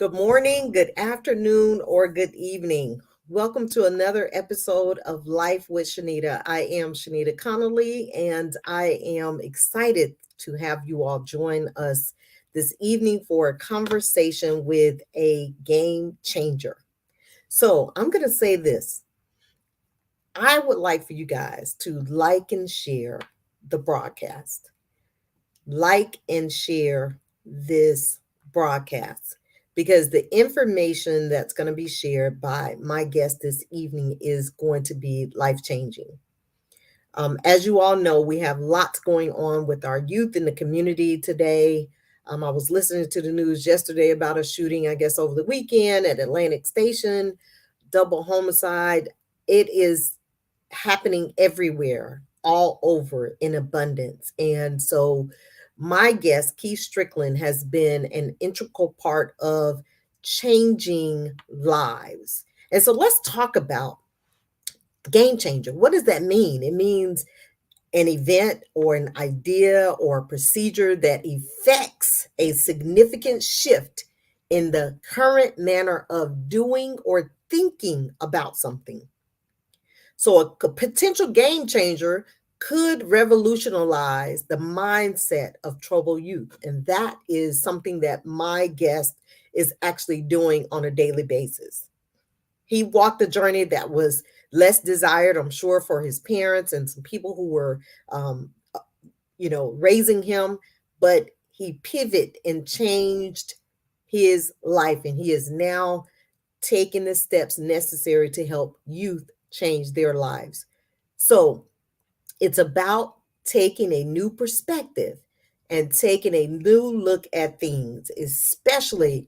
Good morning, good afternoon, or good evening. Welcome to another episode of Life with Shenita. I am Shenita Connolly, and I am excited to have you all join us this evening for a conversation with a game changer. So, I'm going to say this. I would like for you guys to like and share the broadcast. Like and share this broadcast because the information that's going to be shared by my guest this evening is going to be life changing. As you all know, we have lots going on with our youth in the community today. I was listening to the news yesterday about a shooting, I guess, over the weekend at Atlantic Station, double homicide. It is happening everywhere, all over in abundance. And so my guest, Keith Strickland, has been an integral part of changing lives. And so let's talk about game changer. What does that mean? It means an event or an idea or a procedure that affects a significant shift in the current manner of doing or thinking about something. So a potential game changer could revolutionize the mindset of troubled youth. And that is something that my guest is actually doing on a daily basis. He walked a journey that was less desired, I'm sure, for his parents and some people who were, raising him. But he pivoted and changed his life. And he is now taking the steps necessary to help youth change their lives. So it's about taking a new perspective and taking a new look at things, especially,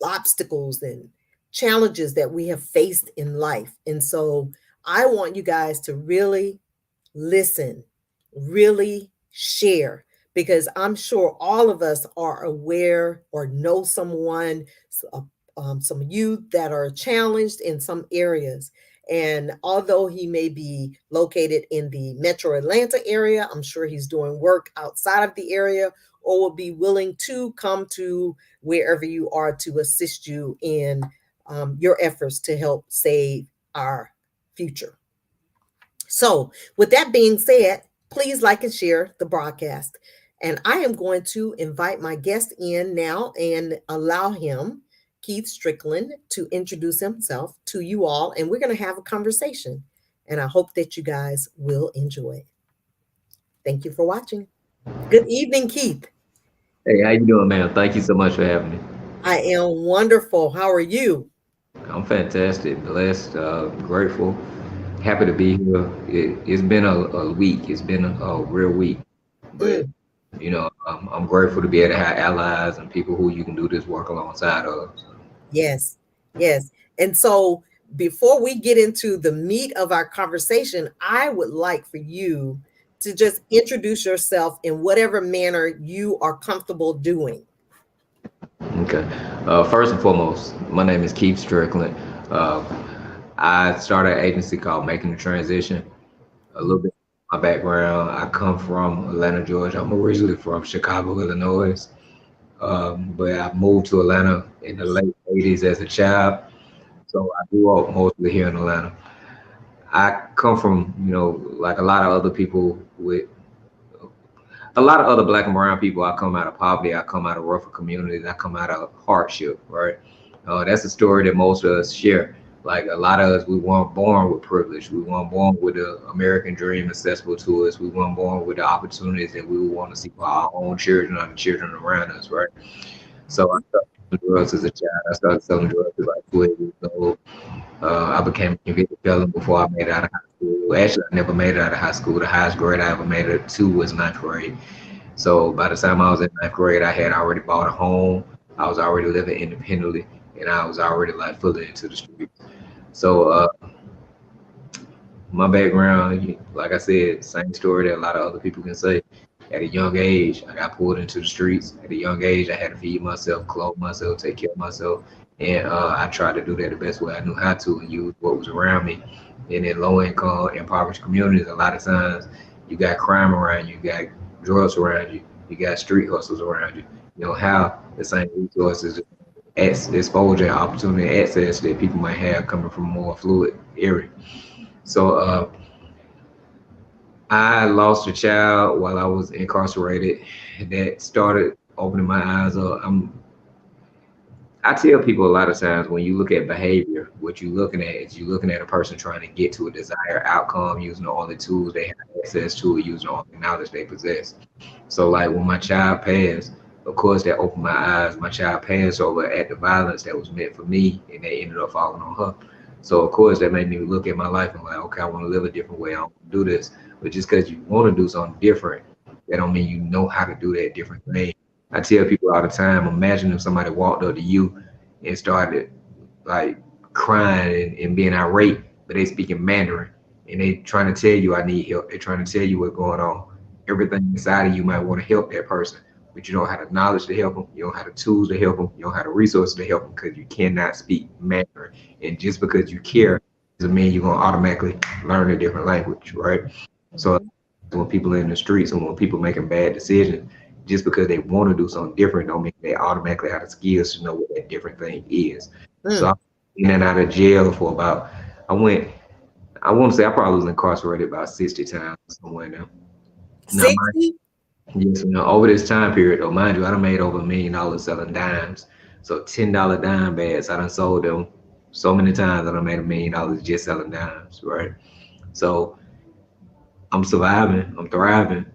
obstacles and challenges that we have faced in life. And so I want you guys to really listen, really share, because I'm sure all of us are aware or know someone, some youth that are challenged in some areas. And although he may be located in the metro Atlanta area, I'm sure he's doing work outside of the area or will be willing to come to wherever you are to assist you in your efforts to help save our future. So, with that being said, please like and share the broadcast. And I am going to invite my guest in now and allow him, Keith Strickland, to introduce himself to you all. And we're going to have a conversation. And I hope that you guys will enjoy it. Thank you for watching. Good evening, Keith. Hey, how you doing, man? Thank you so much for having me. I am wonderful. How are you? I'm fantastic, blessed, grateful, happy to be here. It's been a week. It's been a real week, but Mm, I'm grateful to be able to have allies and people who you can do this work alongside of. yes, yes. And so before we get into the meat of our conversation, I would like for you to just introduce yourself in whatever manner you are comfortable doing. Okay. First and foremost, my name is Keith Strickland. Uh, I started an agency called Making the Transition. A little bit of my background. I come from Atlanta, Georgia. I'm originally from Chicago, Illinois. But I moved to Atlanta in the late 80s as a child. So I grew up mostly here in Atlanta. I come from, like a lot of other people with a lot of other black and brown people. I come out of poverty. I come out of rougher communities. I come out of hardship, right? That's a story that most of us share. Like a lot of us, we weren't born with privilege. We weren't born with the American dream accessible to us. We weren't born with the opportunities that we would want to see for our own children or the children around us, right? So I started selling drugs as a child. I started selling drugs at like 12 years old. I became a convicted felon before I made it out of high school. Actually, I never made it out of high school. The highest grade I ever made it to was ninth grade. So by the time I was in ninth grade, I had already bought a home. I was already living independently, and I was already like fully into the streets. So my background, like I said, same story that a lot of other people can say. At a young age, I got pulled into the streets. At a young age, I had to feed myself, clothe myself, take care of myself, and I tried to do that the best way I knew how to and use what was around me. And in low income, impoverished communities, a lot of times you got crime around you, you got drugs around you, you got street hustles around you. You don't have the same resources exposure, opportunity, access that people might have coming from a more fluid area. So I lost a child while I was incarcerated. That started opening my eyes up. I tell people a lot of times when you look at behavior, what you're looking at is you're looking at a person trying to get to a desired outcome using all the tools they have access to, or using all the knowledge they possess. So, like when my child passed, of course, that opened my eyes. My child passed over at the violence that was meant for me, and they ended up falling on her. So, of course, that made me look at my life and like, okay, I want to live a different way. I want to do this. But just because you want to do something different, that don't mean you know how to do that different thing. I tell people all the time, imagine if somebody walked up to you and started like crying and being irate, but they speaking Mandarin and they trying to tell you I need help. They're trying to tell you what's going on. Everything inside of you might want to help that person, but you don't have the knowledge to help them. You don't have the tools to help them. You don't have the resources to help them because you cannot speak Mandarin. And just because you care doesn't mean you're gonna automatically learn a different language, right? So Mhm. when people in the streets and when people making bad decisions, just because they want to do something different don't mean they automatically have the skills to know what that different thing is. So Mm. I'm in and out of jail for about I went I want to say I probably was incarcerated about 60 times somewhere now. Now mind 60? yes, over this time period though, mind you, I done made over $1 million selling dimes. So $10 dime bags, I done sold them so many times I done made $1 million just selling dimes, right? So I'm surviving, I'm thriving,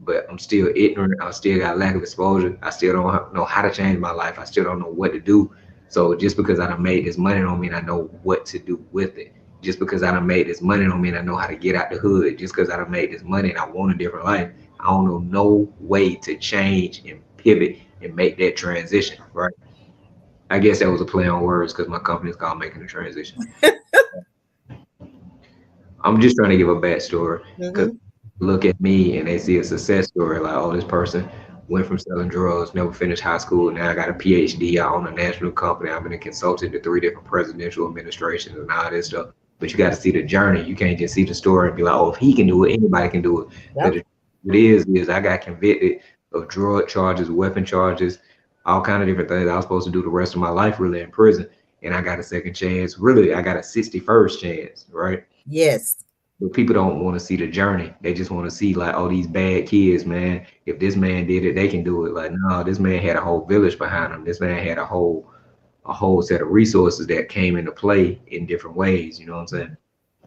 but I'm still ignorant. I still got lack of exposure. I still don't know how to change my life. I still don't know what to do. So just because I done made this money don't mean I know what to do with it. Just because I done made this money don't mean I know how to get out the hood. Just because I done made this money and I want a different life, I don't know no way to change and pivot and make that transition, right? I guess that was a play on words because my company is called Making the Transition. I'm just trying to give a backstory because Mm-hmm. look at me and they see a success story like, oh, this person went from selling drugs, never finished high school, now I got a PhD, I own a national company, I've been a consultant to 3 different presidential administrations and all this stuff. But you got to see the journey. You can't just see the story and be like, oh, if he can do it, anybody can do it. Yep. Because it is I got convicted of drug charges, weapon charges, all kind of different things. I was supposed to do the rest of my life really in prison, and I got a second chance. Really, I got a 61st chance, right? Yes. But people don't want to see the journey. They just want to see like, oh, these bad kids, man. If this man did it, they can do it. Like, no, this man had a whole village behind him. This man had a whole set of resources that came into play in different ways. You know what I'm saying?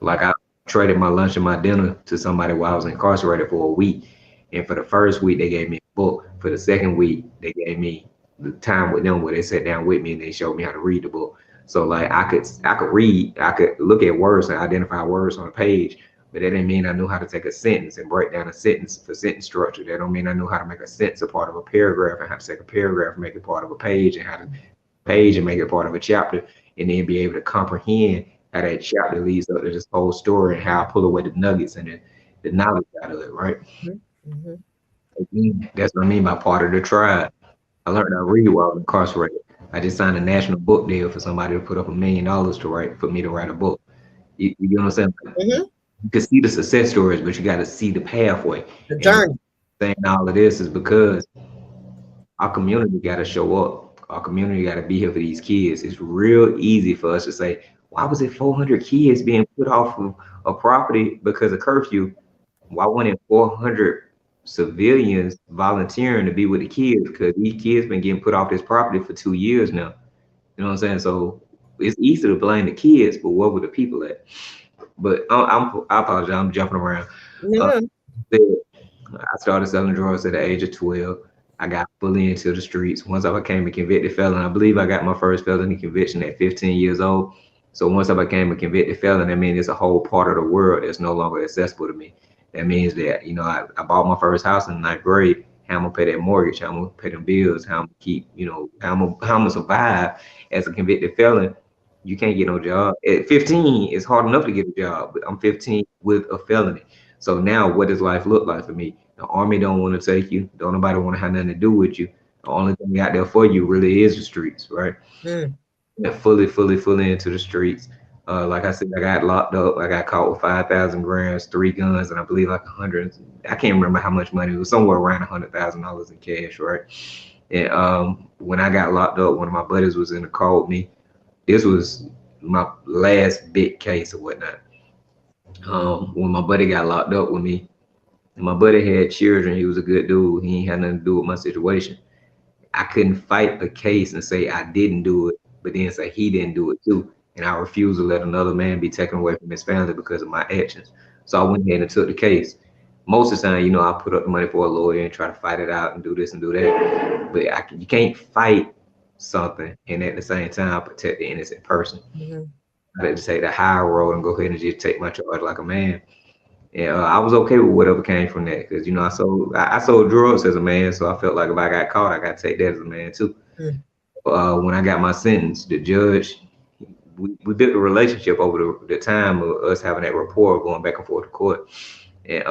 Like I traded my lunch and my dinner to somebody while I was incarcerated for a week. And for the first week, they gave me a book. For the second week, they gave me the time with them where they sat down with me and they showed me how to read the book. So like I could read, I could look at words and identify words on a page, but that didn't mean I knew how to take a sentence and break down a sentence for sentence structure. That don't mean I knew how to make a sentence a part of a paragraph and how to take a paragraph and make it part of a page and how to page and make it part of a chapter and then be able to comprehend how that chapter leads up to this whole story and how I pull away the nuggets and the knowledge out of it, right? Mm-hmm. Again, that's what I mean by part of the tribe. I learned how to read while I was incarcerated. I just signed a national book deal for somebody to put up $1 million to write for me to write a book. You know what I'm saying? Mm-hmm. You can see the success stories, but you got to see the pathway. The And journey. saying all of this is because our community got to show up. Our community got to be here for these kids. It's real easy for us to say, why was it 400 kids being put off of a property because of curfew? Why wasn't 400 civilians volunteering to be with the kids? Because these kids been getting put off this property for 2 years now. You know what I'm saying? So it's easy to blame the kids, but where were the people at? But I apologize. I'm jumping around. Uh, No. I started selling drugs at the age of 12. I got fully into the streets. Once I became a convicted felon, I believe I got my first felony conviction at 15 years old. So once I became a convicted felon, that means it's a whole part of the world that's no longer accessible to me. That means that, I bought my first house in ninth grade. How I'm gonna pay that mortgage, how I'm gonna pay them bills, how I'm gonna keep, how I'm gonna survive as a convicted felon. You can't get no job. At 15, it's hard enough to get a job, but I'm 15 with a felony. So now what does life look like for me? The army don't want to take you. Don't nobody want to have nothing to do with you. The only thing out there for you really is the streets, right? Mm. And fully into the streets. Like I said, I got locked up. I got caught with 5,000 grams, 3 guns, and I believe like 100. I can't remember how much money. It was somewhere around $100,000 in cash, right? And when I got locked up, one of my buddies was in the car with me. This was my last big case or whatnot. When my buddy got locked up with me, and my buddy had children, he was a good dude. He ain't had nothing to do with my situation. I couldn't fight the case and say I didn't do it, but then say he didn't do it too. And I refused to let another man be taken away from his family because of my actions. So I went ahead and took the case. Most of the time, I put up the money for a lawyer and try to fight it out and do this and do that. But you can't fight something and at the same time protect the innocent person. Mm-hmm. I had to take the high road and go ahead and just take my charge like a man. And I was okay with whatever came from that because I sold drugs as a man, so I felt like if I got caught, I got to take that as a man too. When I got my sentence, the judge, we built a relationship over the time of us having that rapport going back and forth to court. And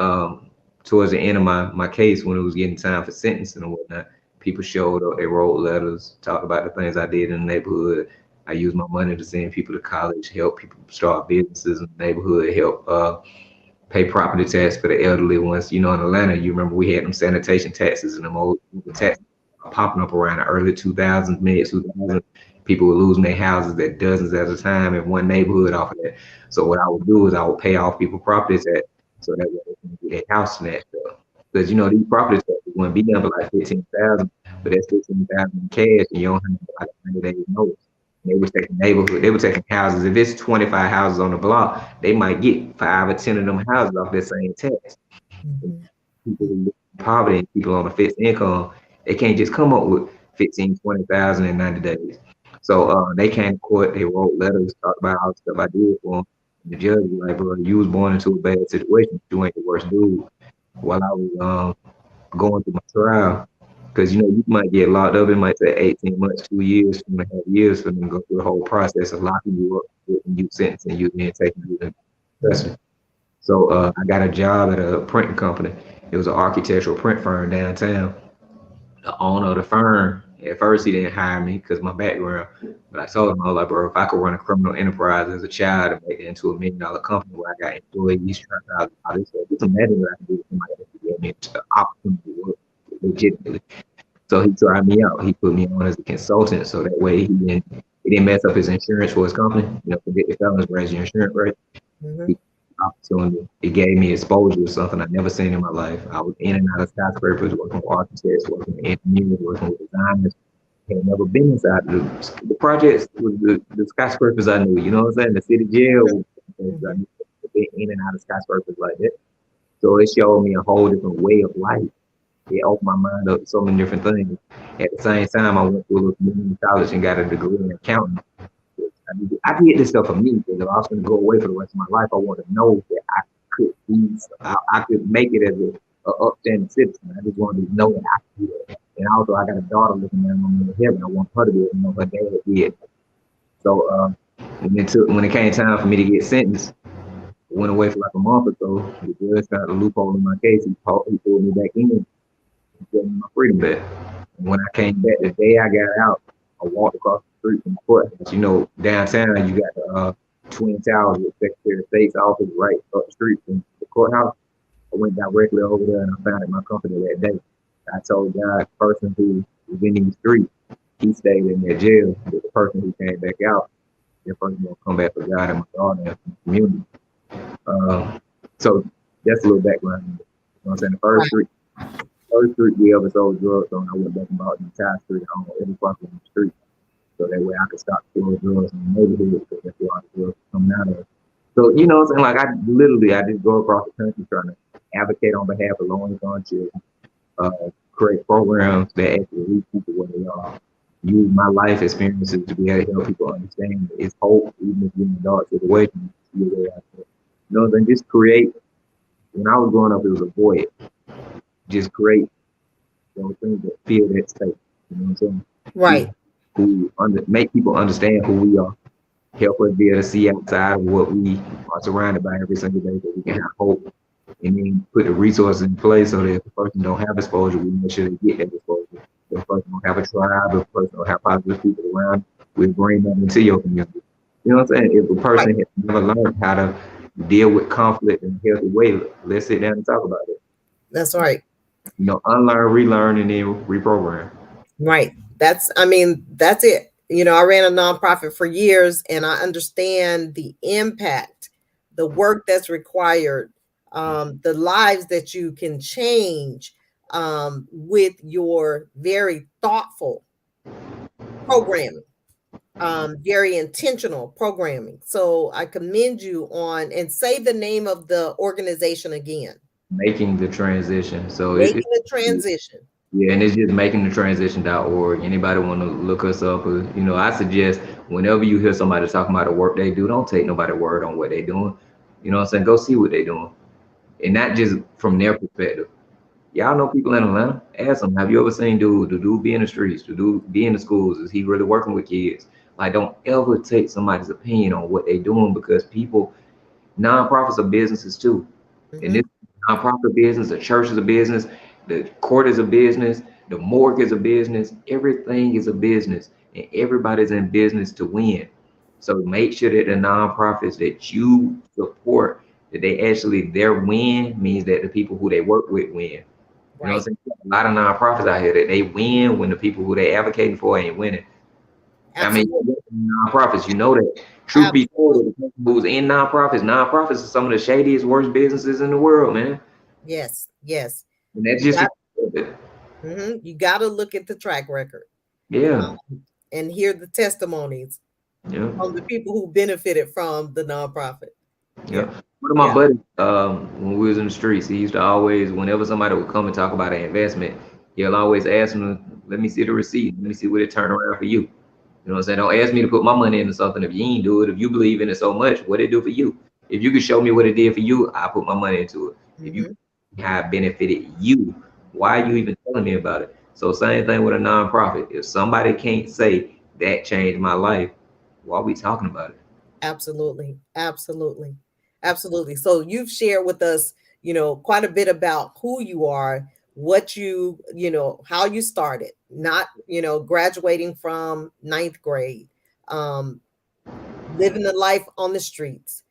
towards the end of my case, when it was getting time for sentencing and whatnot, people showed up, they wrote letters, talked about the things I did in the neighborhood. I used my money to send people to college, help people start businesses in the neighborhood, help pay property tax for the elderly ones. In Atlanta, you remember we had them sanitation taxes and them old taxes popping up around the early 2000s, mid 2000s. People were losing their houses at dozens at a time in one neighborhood off of that. So what I would do is I would pay off people property tax so that way they can get their house snatched up. Because these property taxes wouldn't be done for like 15,000, but that's 15,000 in cash, and you don't have like 100 days notice. They were taking neighborhood. They were taking houses. If it's 25 houses on the block, they might get 5 or 10 of them houses off that same tax. Mm-hmm. People who live in poverty and people on a fixed income, they can't just come up with 15, 20,000 in 90 days. So they came to court. They wrote letters, talked about all the stuff I did for them. And the judge was like, "Bro, you was born into a bad situation. You ain't the worst dude." While I was going through my trial, because you might get locked up. It might take 18 months, 2 years, 2.5 years for them to go through the whole process of locking you up, getting you sentenced, and you then taking you to prison. So I got a job at a printing company. It was an architectural print firm downtown. The owner of the firm, at first he didn't hire me because of my background, but I told him, I was like, "Bro, if I could run a criminal enterprise as a child and make it into $1 million company where I got employees, truck out, all this stuff, just imagine what I can do with somebody that could give me an opportunity to work legitimately." So he tried me out. He put me on as a consultant, so that way he didn't mess up his insurance for his company. Forget the felons raise your insurance rate. Mm-hmm. He opportunity. It gave me exposure to something I'd never seen in my life. I was in and out of skyscrapers, working with architects, working with engineers, working with designers. Had never been inside the projects was the skyscrapers I knew. You know what I'm saying? The city jail. I knew been in and out of skyscrapers like that. So it showed me a whole different way of life. It opened my mind up to so many different things. At the same time, I went to a little community college and got a degree in accounting. I did this stuff for me because if I was going to go away for the rest of my life, I wanted to know that I could be, I could make it as a upstanding citizen. I just wanted to know that I could do that. And also, I got a daughter looking down on me in heaven. I want her to be able to know her dad did. So when it came time for me to get sentenced, I went away for like a month or so. The judge found a loophole in my case. He pulled me back in. Gave me my freedom back. And when I came back, the day I got out, I walked across the street from the courthouse. Downtown, you got the Twin Towers with Secretary of State's office right up the street from the courthouse. I went directly over there and I founded my company that day. I told God, the person who was in these streets, he stayed in their jail. But the person who came back out, that person will come back for God and my daughter and the community. So that's a little background. You know what I'm saying? The first street we ever sold drugs on, I went back and bought the entire street on every fucking on the street. So that way I could stop selling drugs in the neighborhood because that's where all the drugs coming out of. So, you know what I'm saying? Like I just go across the country trying to advocate on behalf of low income children, create programs that actually reach people where they are. Use my life experiences to be able to help people understand that it's hope, even if you're in a dark situation. You know what I'm saying? Just create. When I was growing up, it was a void. Just create those things that feel that state. You know what I'm saying? Right. Make people understand who we are. Help us be able to see outside of what we are surrounded by every single day, so we can have hope. And then put the resources in place so that if the person don't have exposure, we make sure they get that exposure. If the person don't have a tribe, if the person don't have positive people around, we bring them into your community. You know what I'm saying? If a person has never learned how to deal with conflict in a healthy way, let's sit down and talk about it. That's right. Unlearn, relearn, and then reprogram. Right. I mean, that's it. I ran a nonprofit for years and I understand the impact, the work that's required, the lives that you can change with your very thoughtful programming, very intentional programming. So I commend you on, and say the name of the organization again. Making the transition. So Making the transition. yeah, and it's just making the transition.org. Anybody want to look us up? Or, I suggest whenever you hear somebody talking about the work they do, don't take nobody word on what they doing. You know what I'm saying? Go see what they doing, and not just from their perspective. Y'all know people in Atlanta. Ask them, have you ever seen dude? Do dude be in the streets? Do dude be in the schools? Is he really working with kids? Like, don't ever take somebody's opinion on what they doing, because people, nonprofits are businesses too. And this Hmm. nonprofit business, the church is a business, the court is a business, the morgue is a business, everything is a business, and everybody's in business to win. So make sure that the nonprofits that you support, that they actually, their win means that the people who they work with win. You know what Right. I'm saying? A lot of nonprofits out here that they win when the people who they advocating for ain't winning. I mean, Absolutely. nonprofits, you know that. Truth be told, Absolutely. the people who's in nonprofits are some of the shadiest, worst businesses in the world, man. Yes. Yes. And that's You just got the truth of it. You got to look at the track record, Yeah, and hear the testimonies yeah, from the people who benefited from the nonprofit. Yeah. yeah. One of my Yeah. buddies, when we was in the streets, he used to always, whenever somebody would come and talk about an investment, he'll always ask them, "Let me see the receipt. Let me see what it turned around for you." You know what I'm saying? Don't ask me to put my money into something if you ain't do it. If you believe in it so much, what it do for you? If you could show me what it did for you, I put my money into it. If you Hmm. how it benefited you, why are you even telling me about it? So same thing with a nonprofit. If somebody can't say that changed my life, why are we talking about it? Absolutely. Absolutely. Absolutely. So you've shared with us, quite a bit about who you are, what how you started, not, graduating from ninth grade, um, living the life on the streets,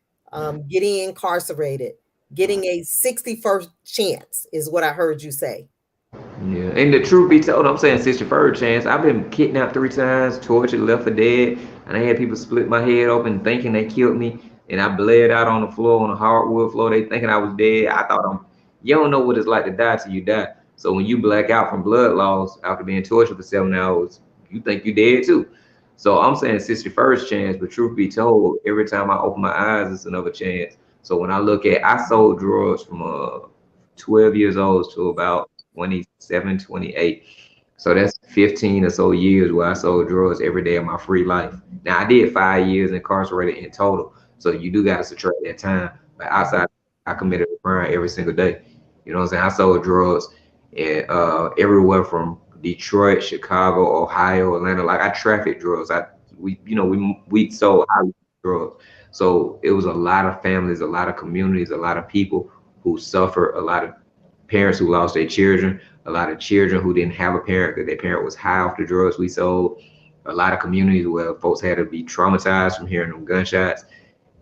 getting incarcerated, getting a 61st chance is what I heard you say. Yeah, and the truth be told, I'm saying 63rd chance. I've been kidnapped 3 times, tortured, left for dead, and I had people split my head open thinking they killed me, and I bled out on the floor, on the hardwood floor. They thinking I was dead. You don't know what it's like to die till you die. So when you black out from blood loss after being tortured for 7 hours, you think you dead too. So I'm saying 61st chance, but truth be told, every time I open my eyes, it's another chance. So when I look at, I sold drugs from 12 years old to about 27, 28. So that's 15 or so years where I sold drugs every day of my free life. Now I did 5 years incarcerated in total. So you do got to subtract that time. But outside, I committed a crime every single day. You know what I'm saying? I sold drugs in everywhere from Detroit, Chicago, Ohio, Atlanta. Like I trafficked drugs. We sold high drugs. So it was a lot of families, a lot of communities, a lot of people who suffer, a lot of parents who lost their children, a lot of children who didn't have a parent because their parent was high off the drugs we sold, a lot of communities where folks had to be traumatized from hearing them gunshots.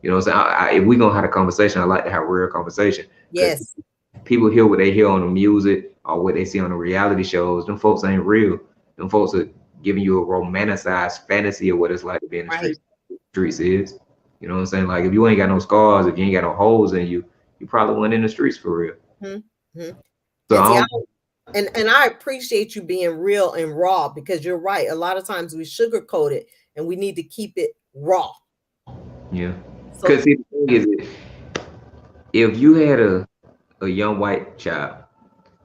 You know what I'm saying? If we're going to have a conversation, I like to have a real conversation because Yes. people hear what they hear on the music or what they see on the reality shows. Them folks ain't real. Them folks are giving you a romanticized fantasy of what it's like to be in the Right. streets is. You know what I'm saying? Like if you ain't got no scars, if you ain't got no holes in you, you probably went in the streets for real. Mm-hmm. So And I see, don't. and I appreciate you being real and raw, because you're right. A lot of times we sugarcoat it and we need to keep it raw. Yeah. Because So see, the thing is, if you had a young white child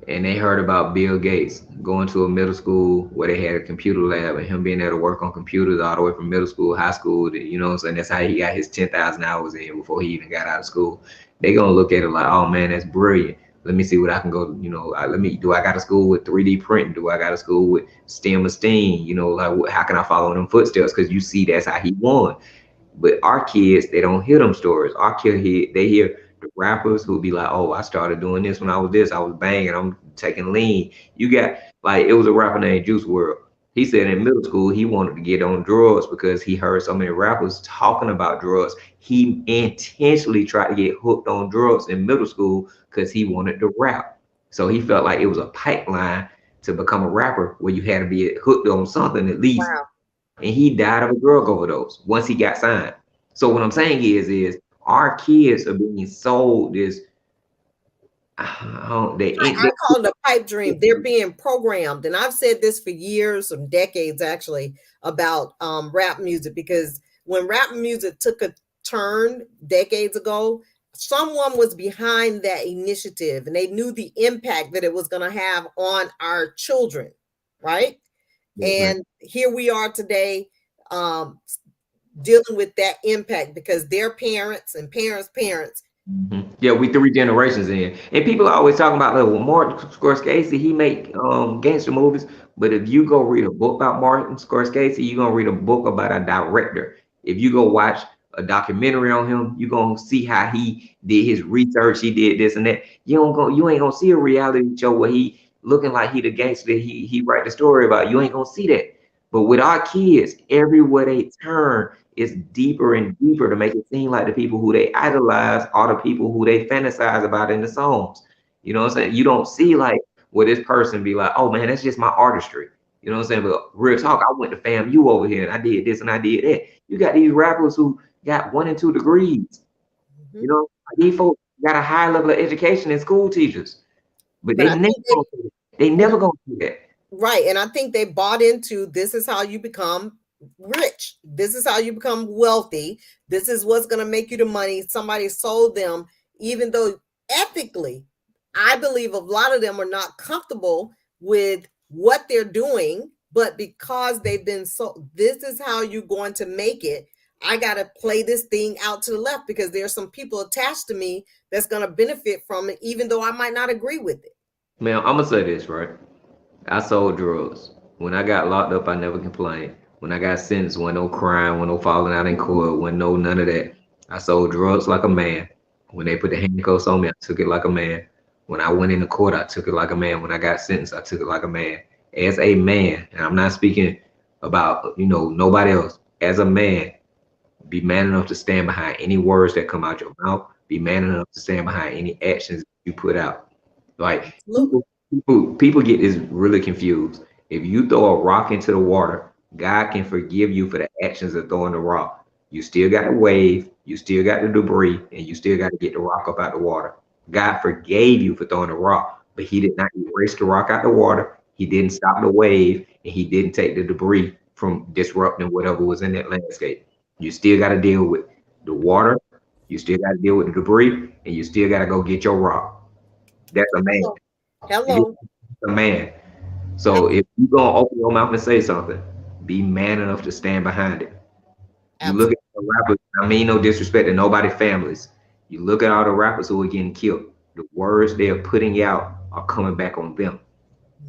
and they heard about Bill Gates going to a middle school where they had a computer lab and him being able to work on computers all the way from middle school, high school, you know what I'm saying? That's how he got his 10,000 hours in before he even got out of school. They gonna look at it like, oh man, that's brilliant. Let me see what I can go, do I got a school with 3D printing? Do I got a school with STEM or STEAM? Like, how can I follow in them footsteps? Because you see, that's how he won. But our kids, they don't hear them stories. Our kids they hear the rappers who be like, "Oh, I started doing this when I was this. I was banging. I'm taking lean." You got like it was a rapper named Juice World. He said in middle school he wanted to get on drugs because he heard so many rappers talking about drugs. He intentionally tried to get hooked on drugs in middle school because he wanted to rap. So he felt like it was a pipeline to become a rapper where you had to be hooked on something at least. Wow. And he died of a drug overdose once he got signed. So what I'm saying is our kids are being sold this. I call it a pipe dream. They're being programmed. And I've said this for years, some decades actually, about rap music, because when rap music took a turn decades ago, someone was behind that initiative and they knew the impact that it was going to have on our children, right? Yes, man. And here we are today, dealing with that impact because their parents and parents. Yeah, we 3 generations in, and people are always talking about, like, well, Martin Scorsese, he make gangster movies. But if you go read a book about Martin Scorsese, you're gonna read a book about a director. If you go watch a documentary on him, you're gonna see how he did his research. He did this and that. You ain't gonna see a reality show where he looking like he the gangster that he write the story about. You ain't gonna see that. But with our kids, everywhere they turn, it's deeper and deeper to make it seem like the people who they idolize are the people who they fantasize about in the songs. You know what I'm saying? You don't see like where this person be like, oh man, that's just my artistry. You know what I'm saying? But real talk, I went to FAMU over here and I did this and I did that. You got these rappers who got 1 and 2 degrees. You know, these folks got a high level of education and school teachers, but But I think they never gonna do that. right. And I think they bought into, this is how you become rich. This is how you become wealthy. This is what's going to make you the money. Somebody sold them, even though ethically, I believe a lot of them are not comfortable with what they're doing, but because they've been sold, this is how you're going to make it. I got to play this thing out to the left because there's some people attached to me that's going to benefit from it, even though I might not agree with it. Man, I'm gonna say this, right? I sold drugs. When I got locked up, I never complained. When I got sentenced, when no crying, when no falling out in court, when no none of that. I sold drugs like a man. When they put the handcuffs on me, I took it like a man. When I went into court, I took it like a man. When I got sentenced, I took it like a man. As a man, and I'm not speaking about, nobody else. As a man, be man enough to stand behind any words that come out your mouth. Be man enough to stand behind any actions you put out. Like Absolutely. people get this really confused. If you throw a rock into the water, God can forgive you for the actions of throwing the rock. You still got the wave, you still got the debris, and you still got to get the rock up out the water. God forgave you for throwing the rock, but he did not erase the rock out the water. He didn't stop the wave, and he didn't take the debris from disrupting whatever was in that landscape. You still got to deal with the water, you still got to deal with the debris, and you still got to go get your rock. That's a man. Hello. A man. So if you're gonna open your mouth and say something, be man enough to stand behind it. You look at the rappers, I mean no disrespect to nobody's families. You look at all the rappers who are getting killed. The words they are putting out are coming back on them.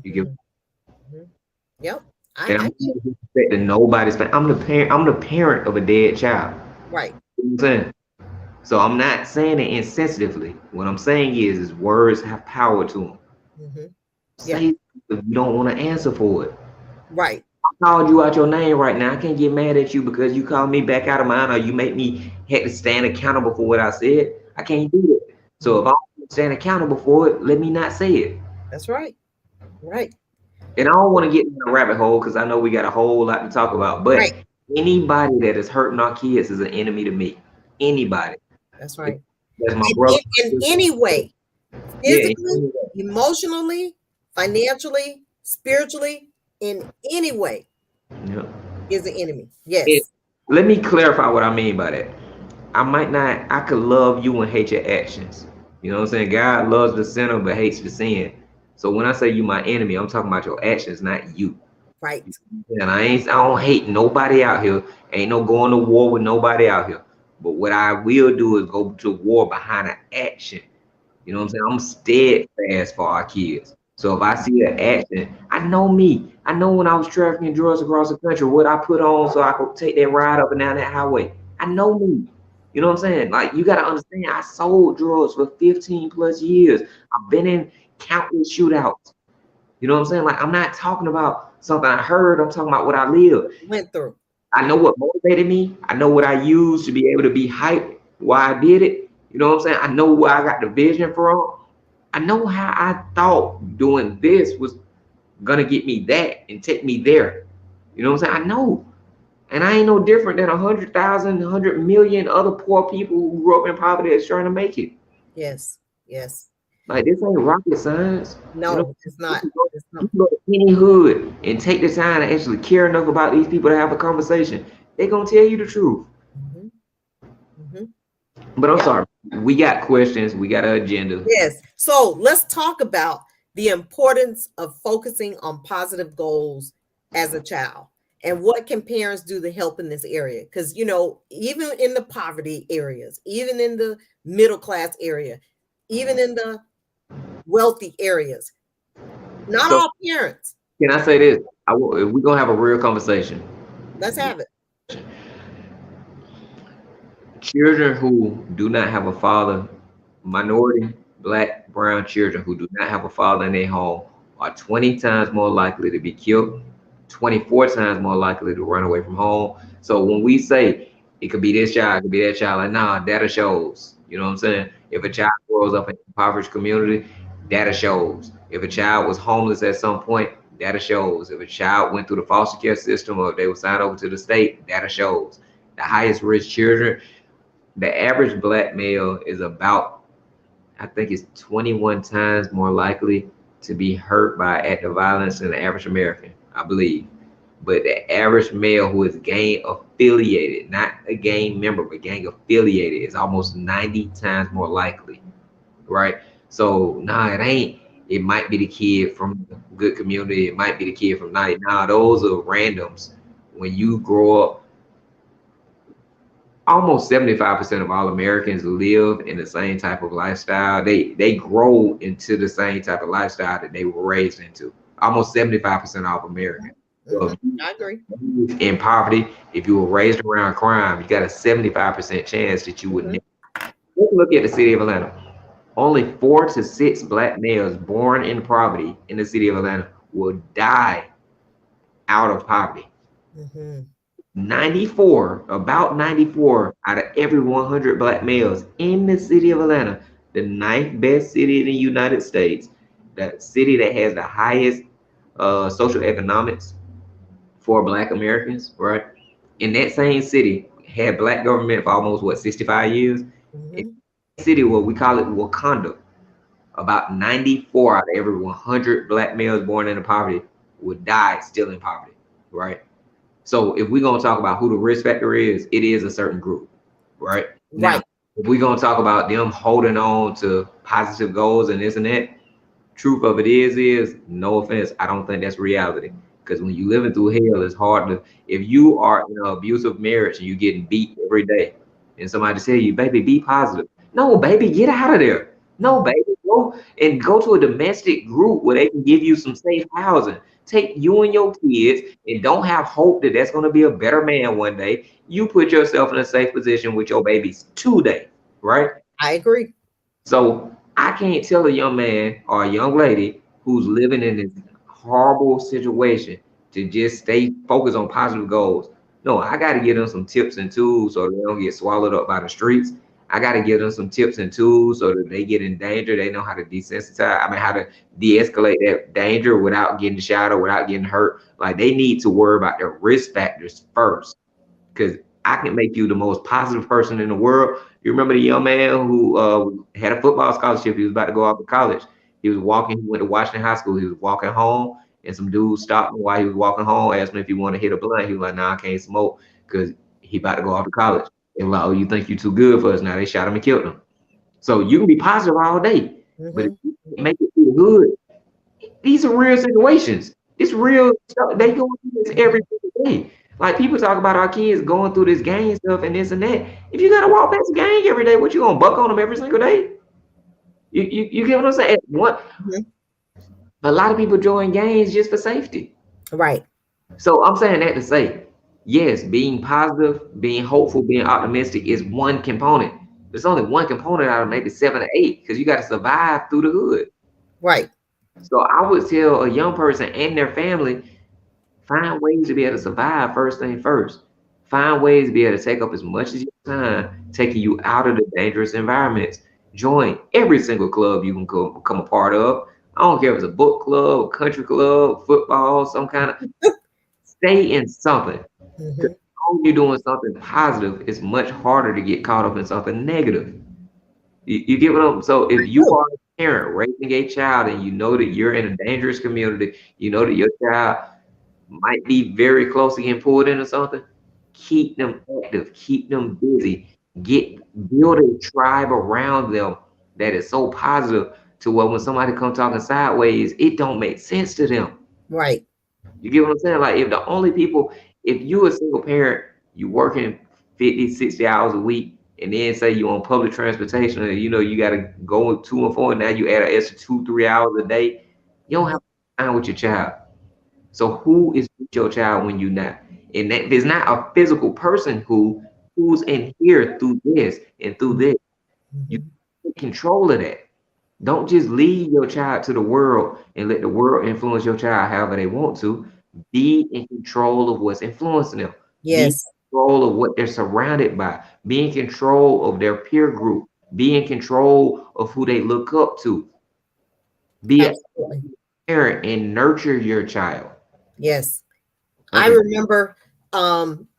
You give Yep. and I'm not disrespect to nobody's family. I'm the parent of a dead child. Right. You know what I'm saying? So I'm not saying it insensitively. What I'm saying is words have power to them. Say if you don't want to answer for it. Right. I called you out your name right now. I can't get mad at you because you called me back out of mine or you make me have to stand accountable for what I said. I can't do that. So if I don't stand accountable for it, let me not say it. That's right. Right. And I don't want to get in a rabbit hole because I know we got a whole lot to talk about. But anybody that is hurting our kids is an enemy to me. Anybody. That's right. That's my brother. In any way, physically, Yeah, emotionally, financially, spiritually, in any way, is an enemy. Yes. Let me clarify what I mean by that. I could love you and hate your actions. You know what I'm saying? God loves the sinner but hates the sin. So when I say you my enemy, I'm talking about your actions, not you. Right. And I don't hate nobody out here. Ain't no going to war with nobody out here. But what I will do is go to war behind an action. You know what I'm saying? I'm steadfast for our kids. So if I see an action, I know me. I know when I was trafficking drugs across the country, what I put on so I could take that ride up and down that highway. I know me. You know what I'm saying? Like, you got to understand, I sold drugs for 15 plus years. I've been in countless shootouts. You know what I'm saying? Like, I'm not talking about something I heard. I'm talking about what I lived. Went through. I know what motivated me. I know what I used to be able to be hyped, why I did it. You know what I'm saying? I know where I got the vision from. I know how I thought doing this was gonna get me that and take me there. You know what I'm saying? I know. And I ain't no different than 100,000, 100 million other poor people who grew up in poverty that's trying to make it. Yes. Yes. Like this ain't rocket science. You know, No, it's you not. can go, It's you not. can go to any hood and take the time to actually care enough about these people to have a conversation. They gonna tell you the truth. Hmm. Hmm. But I'm Yeah. sorry, we got questions, we got an agenda. Yes. So let's talk about the importance of focusing on positive goals as a child. And what can parents do to help in this area? Because, even in the poverty areas, even in the middle class area, even in the wealthy areas, not So all parents. can I say this? If we're gonna have a real conversation. Let's have it. Children who do not have a father, minority, black, brown children who do not have a father in their home are 20 times more likely to be killed, 24 times more likely to run away from home. So when we say it could be this child, it could be that child, like, nah, data shows. You know what I'm saying? If a child grows up in an impoverished community, data shows. If a child was homeless at some point, data shows. If a child went through the foster care system or if they were signed over to the state, data shows. The highest risk children, the average black male is about, I think it's 21 times more likely to be hurt by act of violence than the average American, I believe. But the average male who is gang affiliated, not a gang member, but gang affiliated, is almost 90 times more likely, right? So, nah, it ain't. It might be the kid from a good community. It might be the kid from night. Nah, those are randoms. When you grow up, almost 75% of all Americans live in the same type of lifestyle. They grow into the same type of lifestyle that they were raised into. Almost 75% of Americans. So Hmm. if you I agree. live in poverty, if you were raised around crime, you got a 75% chance that you would Hmm. never. Let's look at the city of Atlanta. Only 4 to 6 black males born in poverty in the city of Atlanta will die out of poverty. Hmm. 94, about 94 out of every 100 black males in the city of Atlanta, the ninth best city in the United States, the city that has the highest social economics for black Americans, right? In that same city, had black government for almost, what, 65 years? In Hmm. that city, what we call it Wakanda, about 94 out of every 100 black males born into poverty would die still in poverty, right? So if we're gonna talk about who the risk factor is, it is a certain group, right? Now, Right. if we're gonna talk about them holding on to positive goals and this and that, truth of it is no offense, I don't think that's reality. Because when you living through hell, it's hard to. If you are in an abusive marriage and you're getting beat every day, and somebody tell you, "Baby, be positive." No, baby, get out of there. No, Hmm. baby, go to a domestic group where they can give you some safe housing. Take you and your kids, and don't have hope that that's going to be a better man one day. You put yourself in a safe position with your babies today, right? I agree. So I can't tell a young man or a young lady who's living in this horrible situation to just stay focused on positive goals. No, I got to give them some tips and tools so they don't get swallowed up by the streets. I got to give them some tips and tools so that they get in danger. They know how to desensitize. I mean, how to de-escalate that danger without getting shot or without getting hurt. Like they need to worry about their risk factors first because I can make you the most positive person in the world. You remember the young man who had a football scholarship? He was about to go off to college. He was walking. He went to Washington High School. He was walking home, and some dude stopped him while he was walking home. Asked him if he wanted to hit a blunt. He was like, "Nah, I can't smoke because he about to go off to college." They were like, "Oh, you think you too good for us?" Now they shot him and killed him. So you can be positive all day, but if Hmm. you can't make it through the hood, these are real situations. It's real stuff. They go through this every Hmm. single day. Like people talk about our kids going through this gang stuff and this and that. If you gotta walk past a gang every day, what you gonna buck on them every single day? You get what I'm saying? What Hmm. a lot of people join gangs just for safety. Right. So I'm saying that to say, yes, being positive, being hopeful, being optimistic is one component. There's only one component out of maybe 7 or 8 because you got to survive through the hood. Right. So I would tell a young person and their family, find ways to be able to survive first thing first. Find ways to be able to take up as much as your time, taking you out of the dangerous environments. Join every single club you can come a part of. I don't care if it's a book club, a country club, football, some kind of, stay in something. Because Mhm. when you're doing something positive, it's much harder to get caught up in something negative. You get what I'm, so if you True. are a parent raising a child and you know that you're in a dangerous community, you know that your child might be very close to getting pulled into something, keep them active, keep them busy, get build a tribe around them that is so positive to where when somebody come talking sideways, it don't make sense to them. Right. You get what I'm saying? Like if the only people, if you a single parent, you working 50, 60 hours a week, and then say you on public transportation and you know you gotta go to and fro, and now you add an extra 2, 3 hours a day, you don't Mhm. have time with your child. So who is with your child when you not? And that there's not a physical person who's in here through this and through this. You Mhm. take control of that. Don't just leave your child to the world and let the world influence your child however they want to. Be in control of what's influencing them. Be in Yes, control of what they're surrounded by. Be in control of their peer group. Be in control of who they look up to. Be a absolutely. parent and nurture your child. Yes. I Understand? remember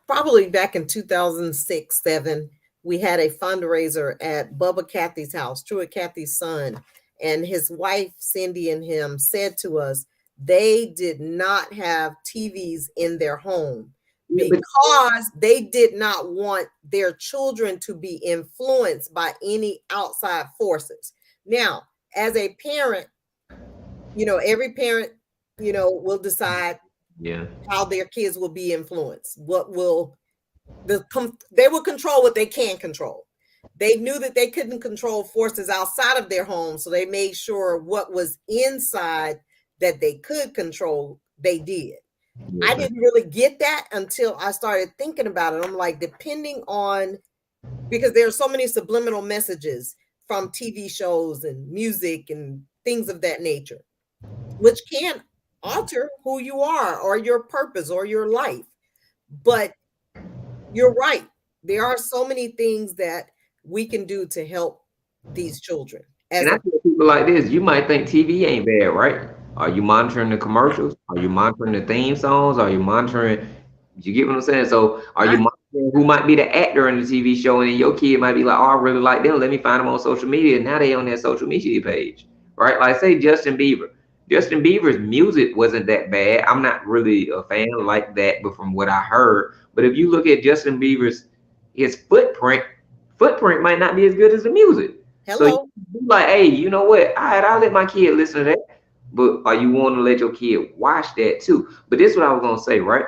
probably back in 2006, 7, we had a fundraiser at Bubba Cathy's house, Truett Cathy's son, and his wife, Cindy, and him said to us they did not have TVs in their home Yeah, but because they did not want their children to be influenced by any outside forces. Now, as a parent, every parent, will decide yeah, how their kids will be influenced. They will control what they can control. They knew that they couldn't control forces outside of their home, so they made sure what was inside that they could control, they did. I yes, ma'am. didn't really get that until I started thinking about it. I'm like, depending on, because there are so many subliminal messages from TV shows and music and things of that nature, which can alter who you are or your purpose or your life. But you're right. There are so many things that we can do to help these children And as I a tell people like this, you might think TV ain't bad, right? Are you monitoring the commercials? Are you monitoring the theme songs? Are you monitoring, you get what I'm saying? So are you right. monitoring who might be the actor in the TV show? And then your kid might be like, oh, I really like them. Let me find them on social media. Now they on their social media page, right? Like say Justin Bieber. Justin Bieber's music wasn't that bad. I'm not really a fan like that, but from what I heard. But if you look at Justin Bieber's his footprint might not be as good as the music. So you Hello. be like, hey, you know what? All right, I'll let my kid listen to that. But are you want to let your kid watch that too? But this is what I was gonna say, right?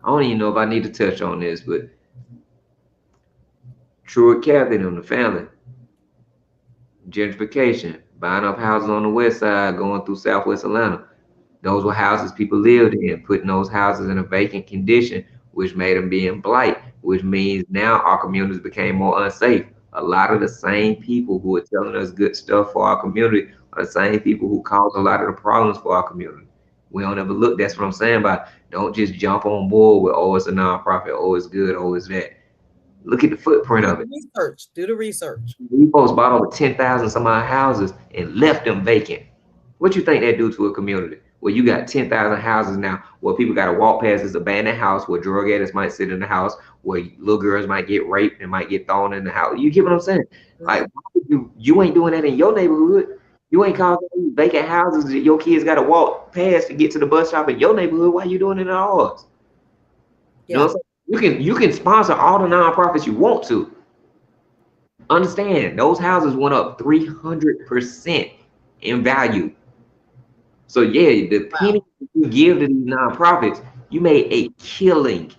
I don't even know if I need to touch on this, but Truett Cathy and the family, gentrification, buying up houses on the west side, going through southwest Atlanta. Those were houses people lived in, putting those houses in a vacant condition, which made them be in blight, which means now our communities became more unsafe. A lot of the same people who are telling us good stuff for our community are the same people who cause a lot of the problems for our community. We don't ever look, that's what I'm saying about don't just jump on board with, oh, it's a nonprofit, oh, it's good, oh, it's that. Look at the footprint Do of the it. research. Do the research. We folks bought over 10,000 some odd houses and left them vacant. What you think that do to a community where you got 10,000 houses now where people got to walk past this abandoned house where drug addicts might sit in the house, where little girls might get raped and might get thrown in the house. You get what I'm saying? Like Mhm. you ain't doing that in your neighborhood. You ain't causing these vacant houses that your kids got to walk past to get to the bus stop in your neighborhood. Why you doing it in ours? You know Yeah. what I'm saying? You can sponsor all the nonprofits you want to. Understand those houses went up 300% in value. So yeah, the Wow. penny you give to these nonprofits, you made a killing.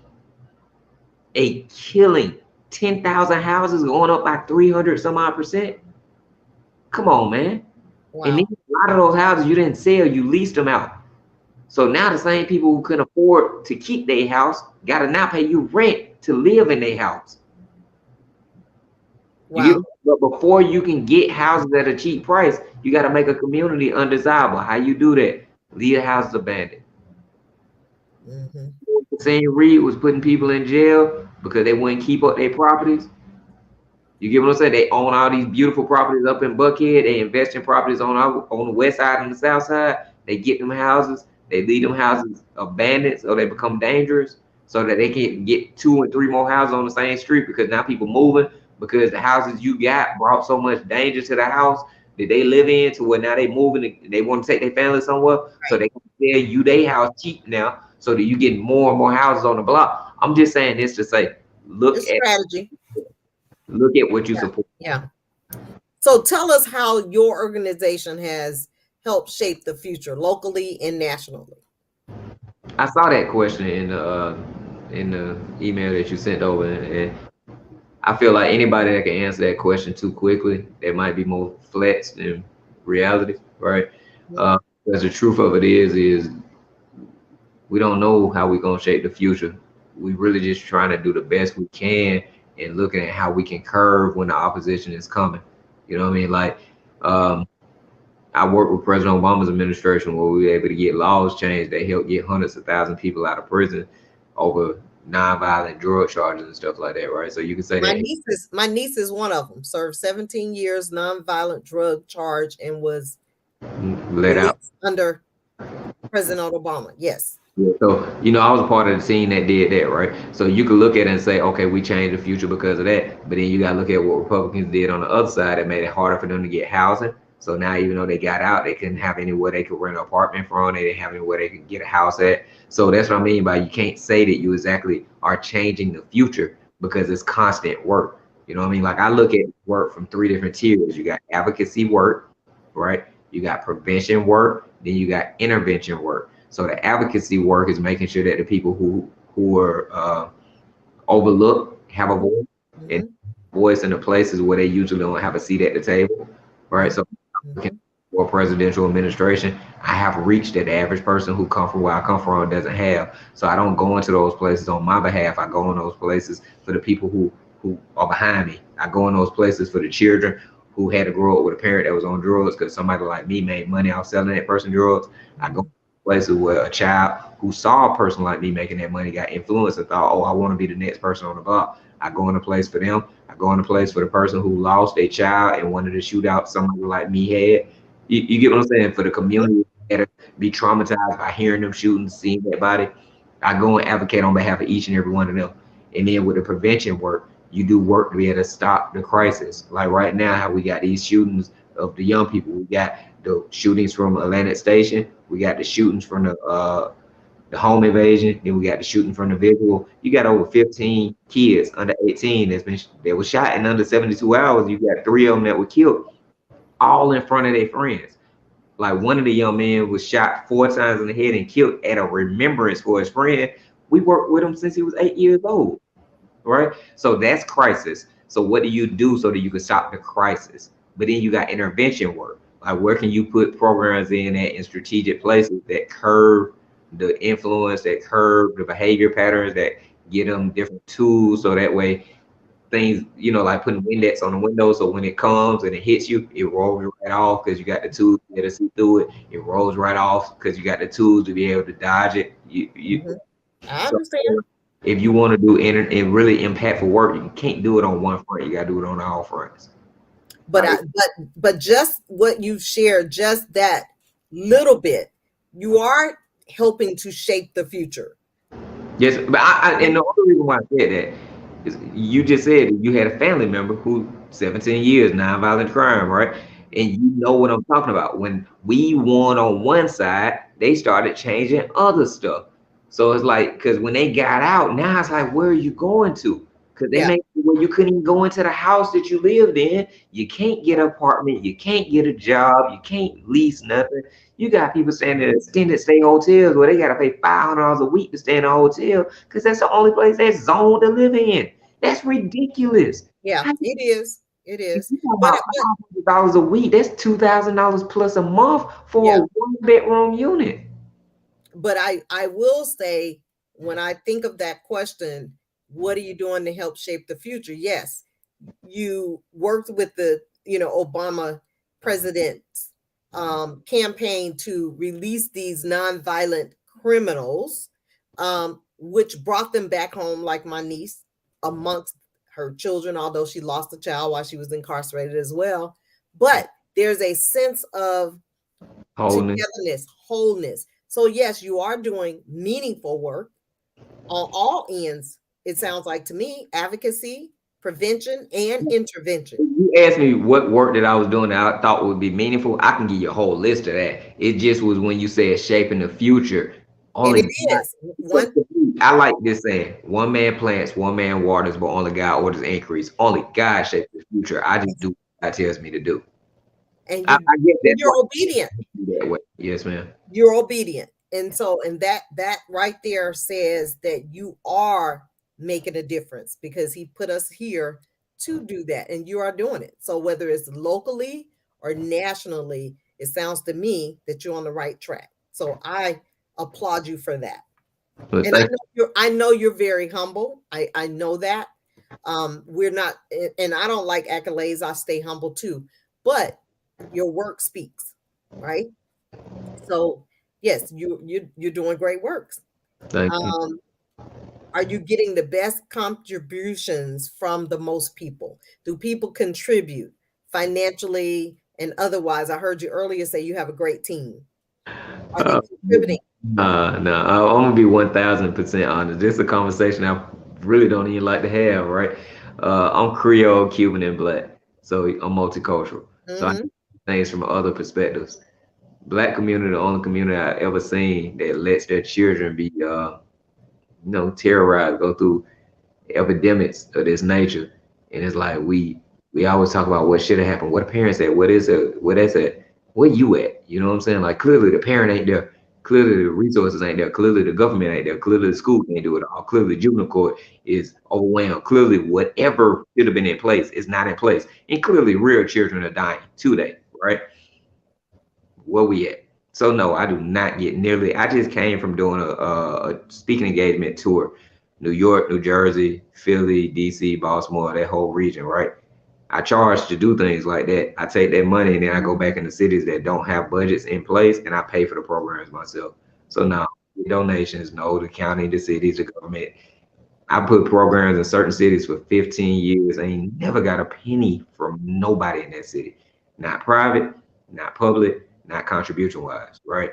10,000 houses going up by 300 some odd percent. Come on, man. And then Wow. a lot of those houses you didn't sell, you leased them out. So now the same people who couldn't afford to keep their house got to now pay you rent to live in their house. You Wow. get, but before you can get houses at a cheap price, you got to make a community undesirable. How you do that? Leave the houses abandoned. Hmm. Saying Reed was putting people in jail because they wouldn't keep up their properties. You get what I'm saying? They own all these beautiful properties up in Buckhead. They invest in properties on the west side and the south side. They get them houses. They leave them houses abandoned so they become dangerous, so that they can get 2 and 3 more houses on the same street because now people moving because the houses you got brought so much danger to the house that they live in to where now they moving and they want to take their family somewhere so Right. they can sell you their house cheap now so that you get more and more houses on the block. I'm just saying this to say, look It's at strategy. what you Yeah. support. Yeah. So tell us how your organization has helped shape the future locally and nationally. I saw that question in the email that you sent over, and I feel like anybody that can answer that question too quickly, that might be more flex than reality, right? Mhm. Uh, because the truth of it is we don't know how we're gonna shape the future. We really just trying to do the best we can and looking at how we can curve when the opposition is coming. You know what I mean? Like, um, I worked with President Obama's administration where we were able to get laws changed that helped get hundreds of thousands of people out of prison over nonviolent drug charges and stuff like that, right? So you can say that My niece is one of them. Served 17 years nonviolent drug charge and was let out. released under President Obama. Yes. Yeah, so, I was a part of the team that did that, right? So you could look at it and say, okay, we changed the future because of that. But then you got to look at what Republicans did on the other side that made it harder for them to get housing. So now, even though they got out, they couldn't have anywhere they could rent an apartment from. They didn't have anywhere they could get a house at. So that's what I mean by you can't say that you exactly are changing the future because it's constant work. You know what I mean? Like I look at work from 3 different tiers. You got advocacy work, right? You got prevention work, then you got intervention work. So the advocacy work is making sure that the people who are overlooked have a Mhm. voice and Mhm. voice in the places where they usually don't have a seat at the table, right? Mhm. So looking Mhm. for a presidential administration, I have reached that the average person who come from where I come from doesn't have. So I don't go into those places on my behalf. I go in those places for the people who are behind me. I go in those places for the children who had to grow up with a parent that was on drugs because somebody like me made money off selling that person drugs. I go Mhm. places where a child who saw a person like me making that money got influenced and thought, oh, I want to be the next person on the block. I go in a place for them. I go in a place for the person who lost a child and wanted to shoot out somebody like me had. You get what I'm saying? For the community that had to be traumatized by hearing them shooting, seeing that body, I go and advocate on behalf of each and every one of them. And then with the prevention work, you do work to be able to stop the crisis. Like right now, how we got these shootings of the young people. We got the shootings from Atlantic Station. We got the shootings from the home invasion. Then we got the shooting from the visual. You got over 15 kids under 18 that was shot in under 72 hours. You got 3 of them that were killed, all in front of their friends. Like one of the young men was shot 4 times in the head and killed at a remembrance for his friend. We worked with him since he was 8 years old, right? So that's crisis. So what do you do so that you can stop the crisis? But then you got intervention work. Like where can you put programs in strategic places that curb the influence, that curb the behavior patterns, that get them different tools so that way things, like putting Windex on the window so when it comes and it hits you, it rolls right off because you got the tools to be able to see through it. It rolls right off because you got the tools to be able to dodge it. Mhm. I So understand. if you want to do and really impactful work, you can't do it on one front. You got to do it on all fronts. But Like, but just what you shared, just that little bit, you are helping to shape the future. yes, but and the only reason why I said that is you just said you had a family member who 17 years nonviolent crime, right? And you know what I'm talking about. When we won on one side, they started changing other stuff. So it's like, because when they got out, now it's like, where are you going to? Because they Yeah. make it where you couldn't even go into the house that you lived in. You can't get an apartment. You can't get a job. You can't lease nothing. You got people staying in extended stay hotels where they got to pay $500 a week to stay in a hotel because that's the only place that's zoned to live in. That's ridiculous. Yeah, How it is. It you is. talking But about $500 a week? That's $2,000 plus a month for yeah, a 1 bedroom unit. but I will say when I think of that question, what are you doing to help shape the future? Yes, you worked with the Obama president's campaign to release these nonviolent criminals, which brought them back home, like my niece, amongst her children, although she lost a child while she was incarcerated as well. But there's a sense of Wholeness. togetherness, wholeness. So yes, you are doing meaningful work on all ends. It sounds like to me, advocacy, prevention, and intervention. You asked me what work that I was doing that I thought would be meaningful. I can give you a whole list of that. It just was when you said shaping the future. And Only it God, is one. I like this saying: one man plants, one man waters, but only God orders increase. Only God shapes the future. I just do what God tells me to do. And I get that you're obedient. that way. Yes, ma'am. You're obedient. And so, and that right there says that you are making a difference because he put us here to do that, and you are doing it. So whether it's locally or nationally, it sounds to me that you're on the right track. So I applaud you for that. But And I know you're very humble. I know that. We're not, and I don't like accolades. I stay humble too, but your work speaks, right? So yes, you're doing great works. thank you. Are you getting the best contributions from the most people? Do people contribute financially and otherwise? I heard you earlier say you have a great team. Are they Uh, contributing? no, I'm gonna be 1000% honest. This is a conversation I really don't even like to have, right? I'm Creole, Cuban, and Black, so I'm multicultural. So I Mm-hmm. see things from other perspectives. Black community, the only community I ever seen that lets their children be, terrorized, go through epidemics of this nature. And it's like we always talk about what should have happened, what the parents at, what is it, what is it, where you at? You know what I'm saying? Like clearly the parent ain't there, clearly the resources ain't there, clearly the government ain't there, clearly the school can't do it all, clearly the juvenile court is overwhelmed, clearly whatever should have been in place is not in place, and clearly real children are dying today, right? Where we at? So no, I do not get nearly. I just came from doing a speaking engagement tour, New York, New Jersey, Philly, DC, Baltimore, that whole region, right? I charge to do things like that. I take that money and then I go back into cities that don't have budgets in place and I pay for the programs myself. So now donations, no, the county, the cities, the government. I put programs in certain cities for 15 years. I ain't never got a penny from nobody in that city. Not private, not public, not contribution wise, right?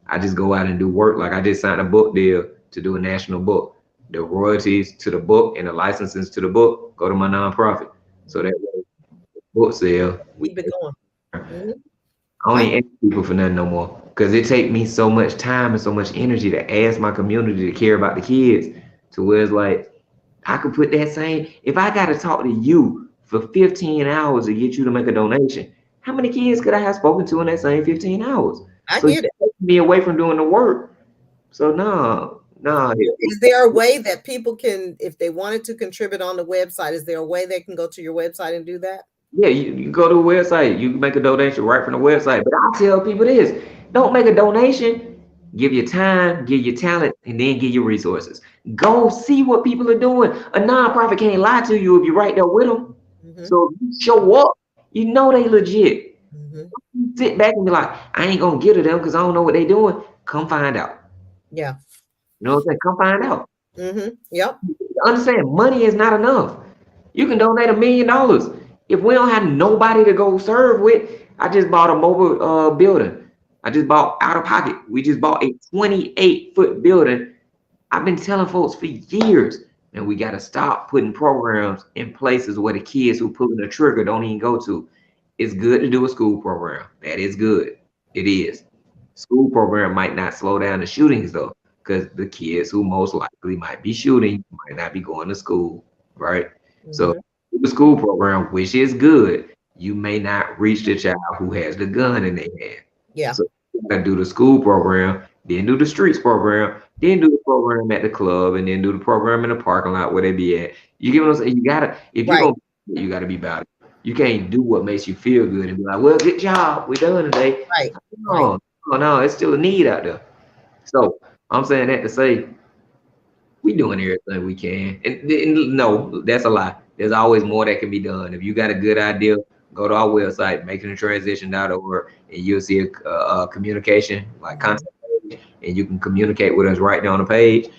I just go out and do work. Like I just signed a book deal to do a national book. The royalties to the book and the licenses to the book go to my nonprofit. So that way, book sale, we Keep it going. Mm-hmm. I don't even ask people for nothing no more because it take me so much time and so much energy to ask my community to care about the kids to where it's like I could put that same if I got to talk to you for 15 hours to get you to make a donation. How many kids could I have spoken to in that same 15 hours? I So you get it. take me away from doing the work. So no, Is there a way that people can, if they wanted to contribute on the website, is there a way they can go to your website and do that? yeah, you go to a website, you can make a donation right from the website. But I tell people this: don't make a donation. Give your time, give your talent, and then give your resources. Go see what people are doing. A nonprofit can't lie to you if you're right there with them. Mm-hmm. So if you show up, you know they legit. Mm-hmm. You sit back and be like, I ain't gonna get to them because I don't know what they doing. Come find out. Yeah. You know what I'm saying? Come find out. Mm-hmm. Yep. Understand, money is not enough. You can donate $1 million. If we don't have nobody to go serve with, I just bought a mobile building. I just bought out of pocket. We just bought a 28-foot building. I've been telling folks for years, and we got to stop putting programs in places where the kids who pulling the trigger don't even go to. It's good to do a school program. That is good. It is. School program might not slow down the shootings though, because the kids who most likely might be shooting might not be going to school, right? So Mm-hmm. the school program, which is good, you may not reach the child who has the gun in their hand. Yeah. So you gotta do the school program, then do the streets program, then do the program at the club, and then do the program in the parking lot where they be at. You get what I'm saying? You gotta, if you're Right. gonna, you gotta be about it. You can't do what makes you feel good and be like, well, good job, we done today. Right. Right. No, it's still a need out there. So I'm saying that to say we doing everything we can. And no, that's a lie. There's always more that can be done. If you got a good idea, go to our website, makingthetransition.org, and you'll see a communication, like contact page, and you can communicate with us right there on the page.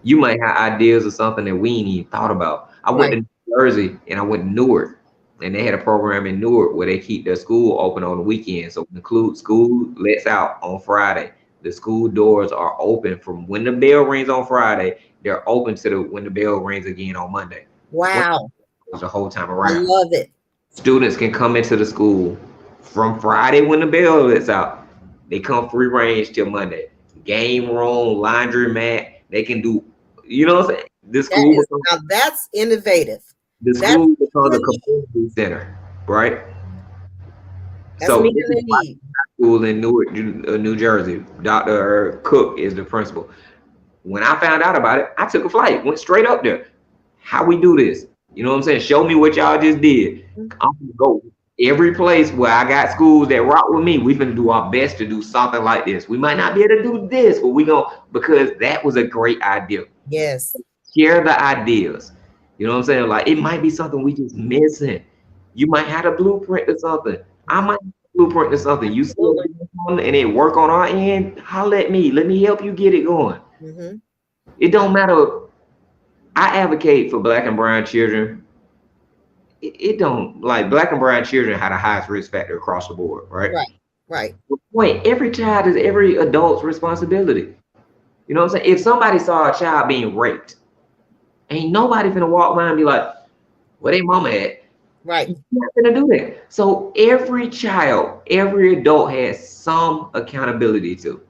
You might have ideas or something that we ain't even thought about. I went Right. to New Jersey, and I went to Newark, and they had a program in Newark where they keep their school open on the weekend. So include school lets out on Friday. The school doors are open from when the bell rings on Friday. They're open to the when the bell rings again on Monday. Wow. The whole time I around. love it. Students can come into the school from Friday when the bell lets out. They come free range till Monday. Game room, laundry mat. They can do, you know what I'm saying? That is now that's innovative. The That's school becomes a really, community center, right? that's So meeting this is a my need. school in Newark, New Jersey. Dr. Cook is the principal. When I found out about it, I took a flight, went straight up there. How we do this? You know what I'm saying? Show me what y'all just did. I'm gonna go every place where I got schools that rock with me. We finna do our best to do something like this. We might not be able to do this, but we gonna because that was a great idea. Yes. Share the ideas. You know what I'm saying? Like it might be something we just missing. You might have a blueprint or something. I might have a blueprint or something. You see Absolutely. something and it work on our end, holler at me. Let me help you get it going. Mm-hmm. It don't matter. I advocate for black and brown children. It don't like black and brown children have the highest risk factor across the board, right? Right. Right. Wait, every child is every adult's responsibility. You know what I'm saying? If somebody saw a child being raped, ain't nobody finna walk around and be like, where they mama at? Right. You're not gonna do that. So every child, every adult has some accountability to.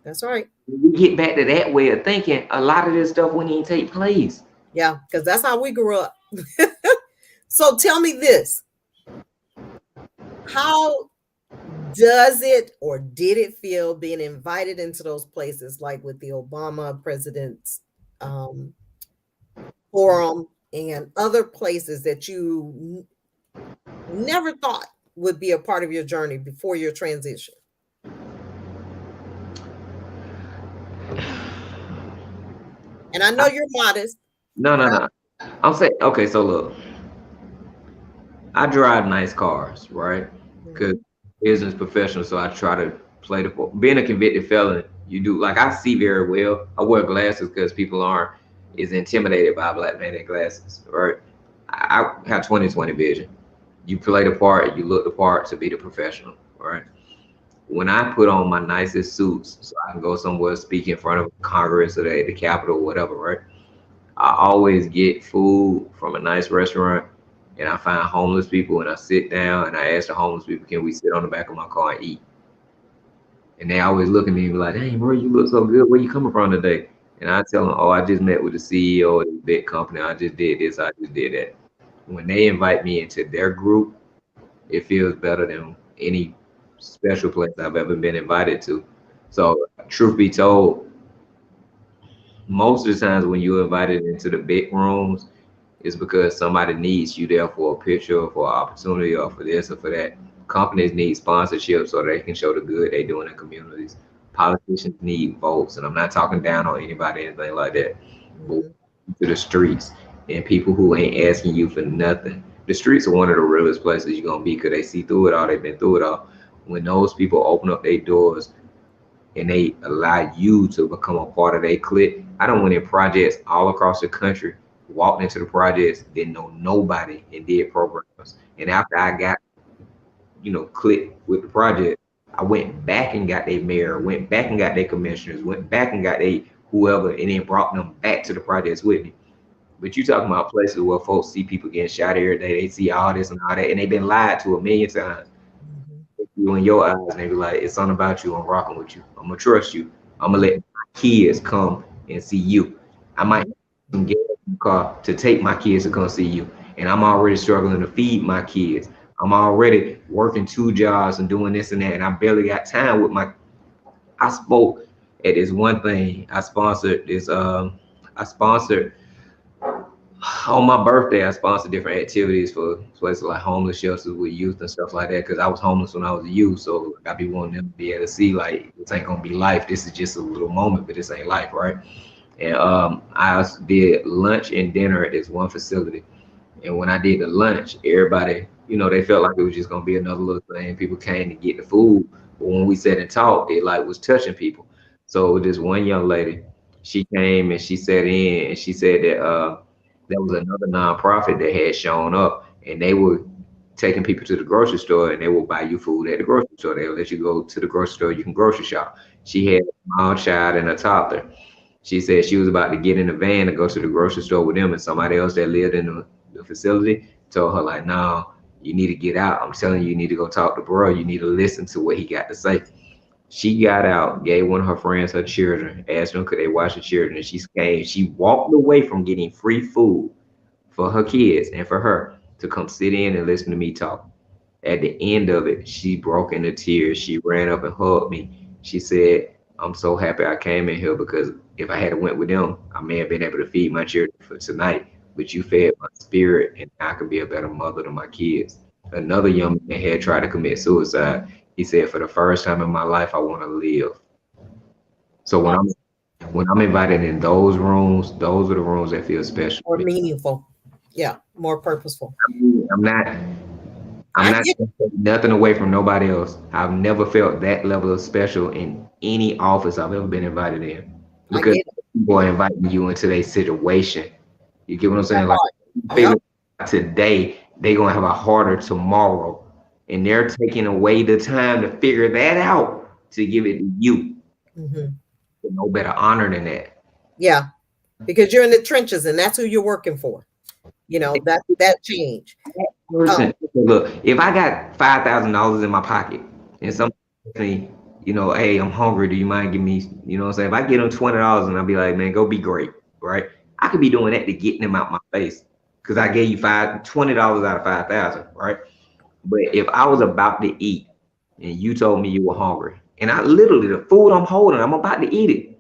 That's right. When we get back to that way of thinking, a lot of this stuff wouldn't even take place. Yeah, because that's how we grew up. So tell me this. How does it or did it feel being invited into those places like with the Obama president's um, forum and other places that you never thought would be a part of your journey before your transition? And I know you're modest. No. I'm saying, okay, so look, I drive nice cars, right? Because Mhm. business professional, so I try to play the being a convicted felon. You do like I see very well. I wear glasses because people aren't is intimidated by a black man in glasses, right? I have 20/20 vision. You play the part, you look the part to be the professional, right? When I put on my nicest suits so I can go somewhere speak in front of Congress or the Capitol, whatever, right? I always get food from a nice restaurant and I find homeless people and I sit down and I ask the homeless people, can we sit on the back of my car and eat? And they always look at me and be like, hey, bro, you look so good. Where you coming from today? And I tell them, oh, I just met with the CEO of this big company. I just did this. I just did that. When they invite me into their group, it feels better than any special place I've ever been invited to. So, truth be told, most of the times when you're invited into the big rooms, it's because somebody needs you there for a picture, or for an opportunity, or for this or for that. Companies need sponsorship so they can show the good they do in the communities. Politicians need votes, and I'm not talking down on anybody, anything like that. But Mhm. to the streets and people who ain't asking you for nothing. The streets are one of the realest places you're gonna be because they see through it all, they've been through it all. When those people open up their doors and they allow you to become a part of their clique. I don't went in projects all across the country, walked into the projects, didn't know nobody, and did programs. And after I got, clicked with the project, I went back and got their mayor, went back and got their commissioners, went back and got their whoever, and then brought them back to the projects with me. But you talking about places where folks see people getting shot every day, they see all this and all that, and they've been lied to a million times. Mhm. You in your eyes, and they be like, it's something about you. I'm rocking with you. I'm gonna trust you. I'm gonna let Mhm. my kids come and see you. I might have Mhm. some gas in the car to take my kids to come see you, and I'm already struggling to feed my kids. I'm already working two jobs and doing this and that, and I barely got time with my. I spoke at this one thing. I sponsored this. I sponsored on my birthday, I sponsored different activities for places like homeless shelters with youth and stuff like that. Because I was homeless when I was a youth, so I be wanting them to be able to see like this ain't gonna be life. This is just a little moment, but this ain't life, right? And I did lunch and dinner at this one facility. And when I did the lunch, everybody, they felt like it was just gonna be another little thing. People came to get the food, but when we sat and talked, it like was touching people. So this one young lady, she came and she sat in and she said that. There was another nonprofit that had shown up, and they were taking people to the grocery store, and they will buy you food at the grocery store. They'll let you go to the grocery store. You can grocery shop. She had a small child and a toddler. She said she was about to get in the van to go to the grocery store with them, and somebody else that lived in the facility told her like, "No, you need to get out. I'm telling you, you need to go talk to bro. You need to listen to what he got to say." She got out, gave one of her friends her children, asked them could they watch the children, and she came. She walked away from getting free food for her kids and for her to come sit in and listen to me talk. At the end of it, she broke into tears. She ran up and hugged me. She said, "I'm so happy I came in here because if I had went with them, I may have been able to feed my children for tonight. But you fed my spirit, and I could be a better mother to my kids." Another young man had tried to commit suicide. He said, "For the first time in my life, I want to live." So Oh, when I'm invited in those rooms, those are the rooms that feel special to more me. meaningful. Yeah, more purposeful. I'm not I'm I not get taking nothing away from nobody else. I've never felt that level of special in any office I've ever been invited in I because get it. people are inviting you into their situation. You get what I'm That saying? Like part. Yep. feeling today, they gonna have a harder tomorrow, and they're taking away the time to figure that out to give it to you. Hmm. No better honor than that. Yeah, because you're in the trenches and that's who you're working for. That change. Oh, Person, look, if I got $5,000 in my pocket and somebody asks me, hey, I'm hungry. Do you mind giving me, what I'm saying? If I get them $20 and I'll be like, man, go be great, right? I could be doing that to get them out my face because I gave you $20 out of 5,000, right? But if I was about to eat and you told me you were hungry, and I literally the food I'm holding, I'm about to eat it,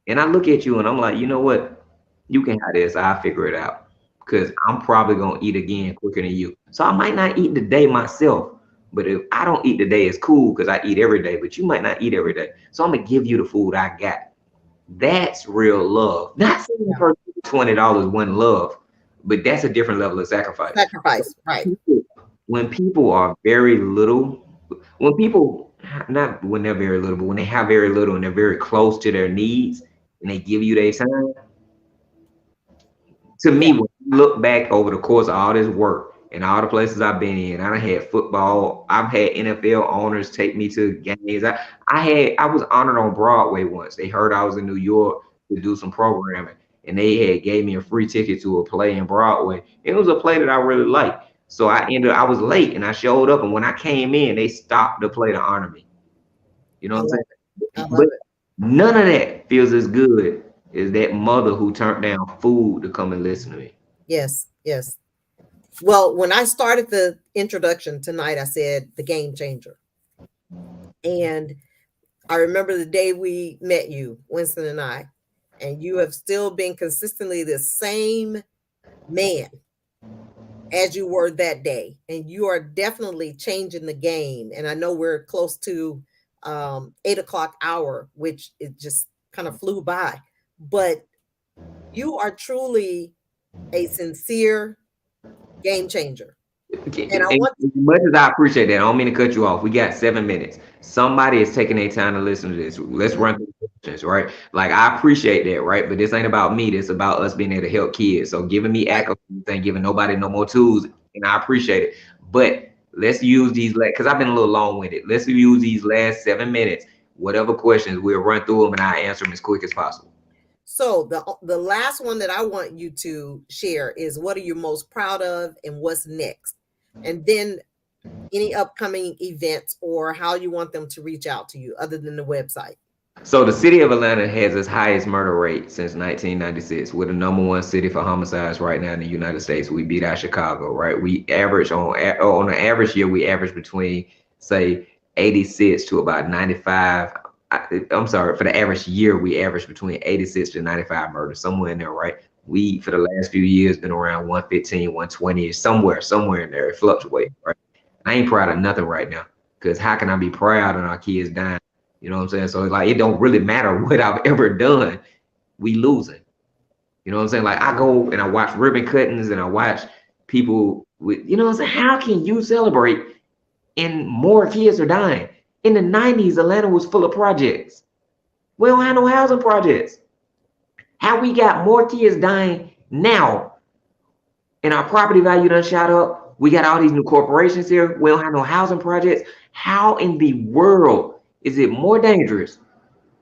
and I look at you and I'm like, you know what? You can have this. I'll figure it out. Because I'm probably gonna eat again quicker than you. So I might not eat today myself. But if I don't eat today, it's cool because I eat every day. But you might not eat every day. So I'm gonna give you the food I got. That's real love. Not saying yeah. for $20 one love, but that's a different level of sacrifice. Sacrifice. Right. When people are very little, when people not when they're very little, but when they have very little and they're very close to their needs and they give you their time, to Yeah. me, when you look back over the course of all this work and all the places I've been in, I done had football. I've had NFL owners take me to games. I was honored on Broadway once. They heard I was in New York to do some programming, and they had gave me a free ticket to a play in Broadway. It was a play that I really liked. So I was late and I showed up, and when I came in, they stopped the play to honor me. You know I what I'm love it. I saying? But love it. none of that feels as good as that mother who turned down food to come and listen to me. Yes. Yes. Well, when I started the introduction tonight, I said the game changer. And I remember the day we met you, Winston and I, and you have still been consistently the same man as you were that day. And you are definitely changing the game. And I know we're close to 8 o'clock hour, which it just kind of flew by. But you are truly a sincere game changer. And I want As much as I appreciate that, I don't mean to cut you off. We got 7 minutes. Somebody is taking their time to listen to this. Let's run through the questions, right? Like I appreciate that, right? But this ain't about me. This about us being able to help kids. So giving me right. accolades ain't giving nobody no more tools, and I appreciate it. But let's use these because I've been a little long-winded. Let's use these last 7 minutes. Whatever questions, we'll run through them and I'll answer them as quick as possible. So the last one that I want you to share is what are you most proud of and what's next? And then any upcoming events or how you want them to reach out to you other than the website. So the city of Atlanta has its highest murder rate since 1996. We're the number one city for homicides right now in the United States. We beat out Chicago, right? We average on an average year, we average between say 86 to about 95. I'm sorry, for the average year, we average between 86 to 95 murders, somewhere in there, right? We for the last few years been around 115, 120, somewhere in there. It fluctuates, right? I ain't proud of nothing right now because how can I be proud of our kids dying? You know what I'm saying? So like it don't really matter what I've ever done. We losing. You know what I'm saying? Like I go and I watch ribbon cuttings and I watch people with you know what I'm saying? How can you celebrate and more kids are dying? In the 90s, Atlanta was full of projects. We don't have no housing projects. How we got more kids dying now and our property value done shot up. We got all these new corporations here. We don't have no housing projects. How in the world is it more dangerous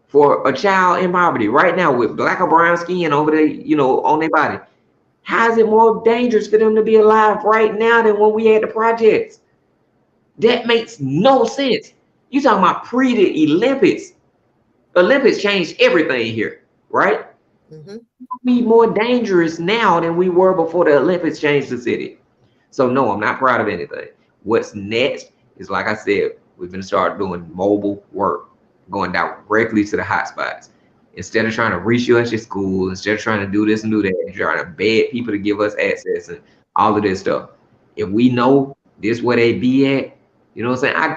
for a child in poverty right now with black or brown skin over there, on their body? How is it more dangerous for them to be alive right now than when we had the projects? That makes no sense. You talking about pre the Olympics? Olympics changed everything here, right? Mm-hmm. We more dangerous now than we were before the Olympics changed the city. So no, I'm not proud of anything. What's next is, like I said, we're gonna start doing mobile work, going directly to the hotspots. Instead of trying to reach you at your school, instead of trying to do this and do that, trying to beg people to give us access and all of this stuff. If we know this where they be at, you know what I'm saying?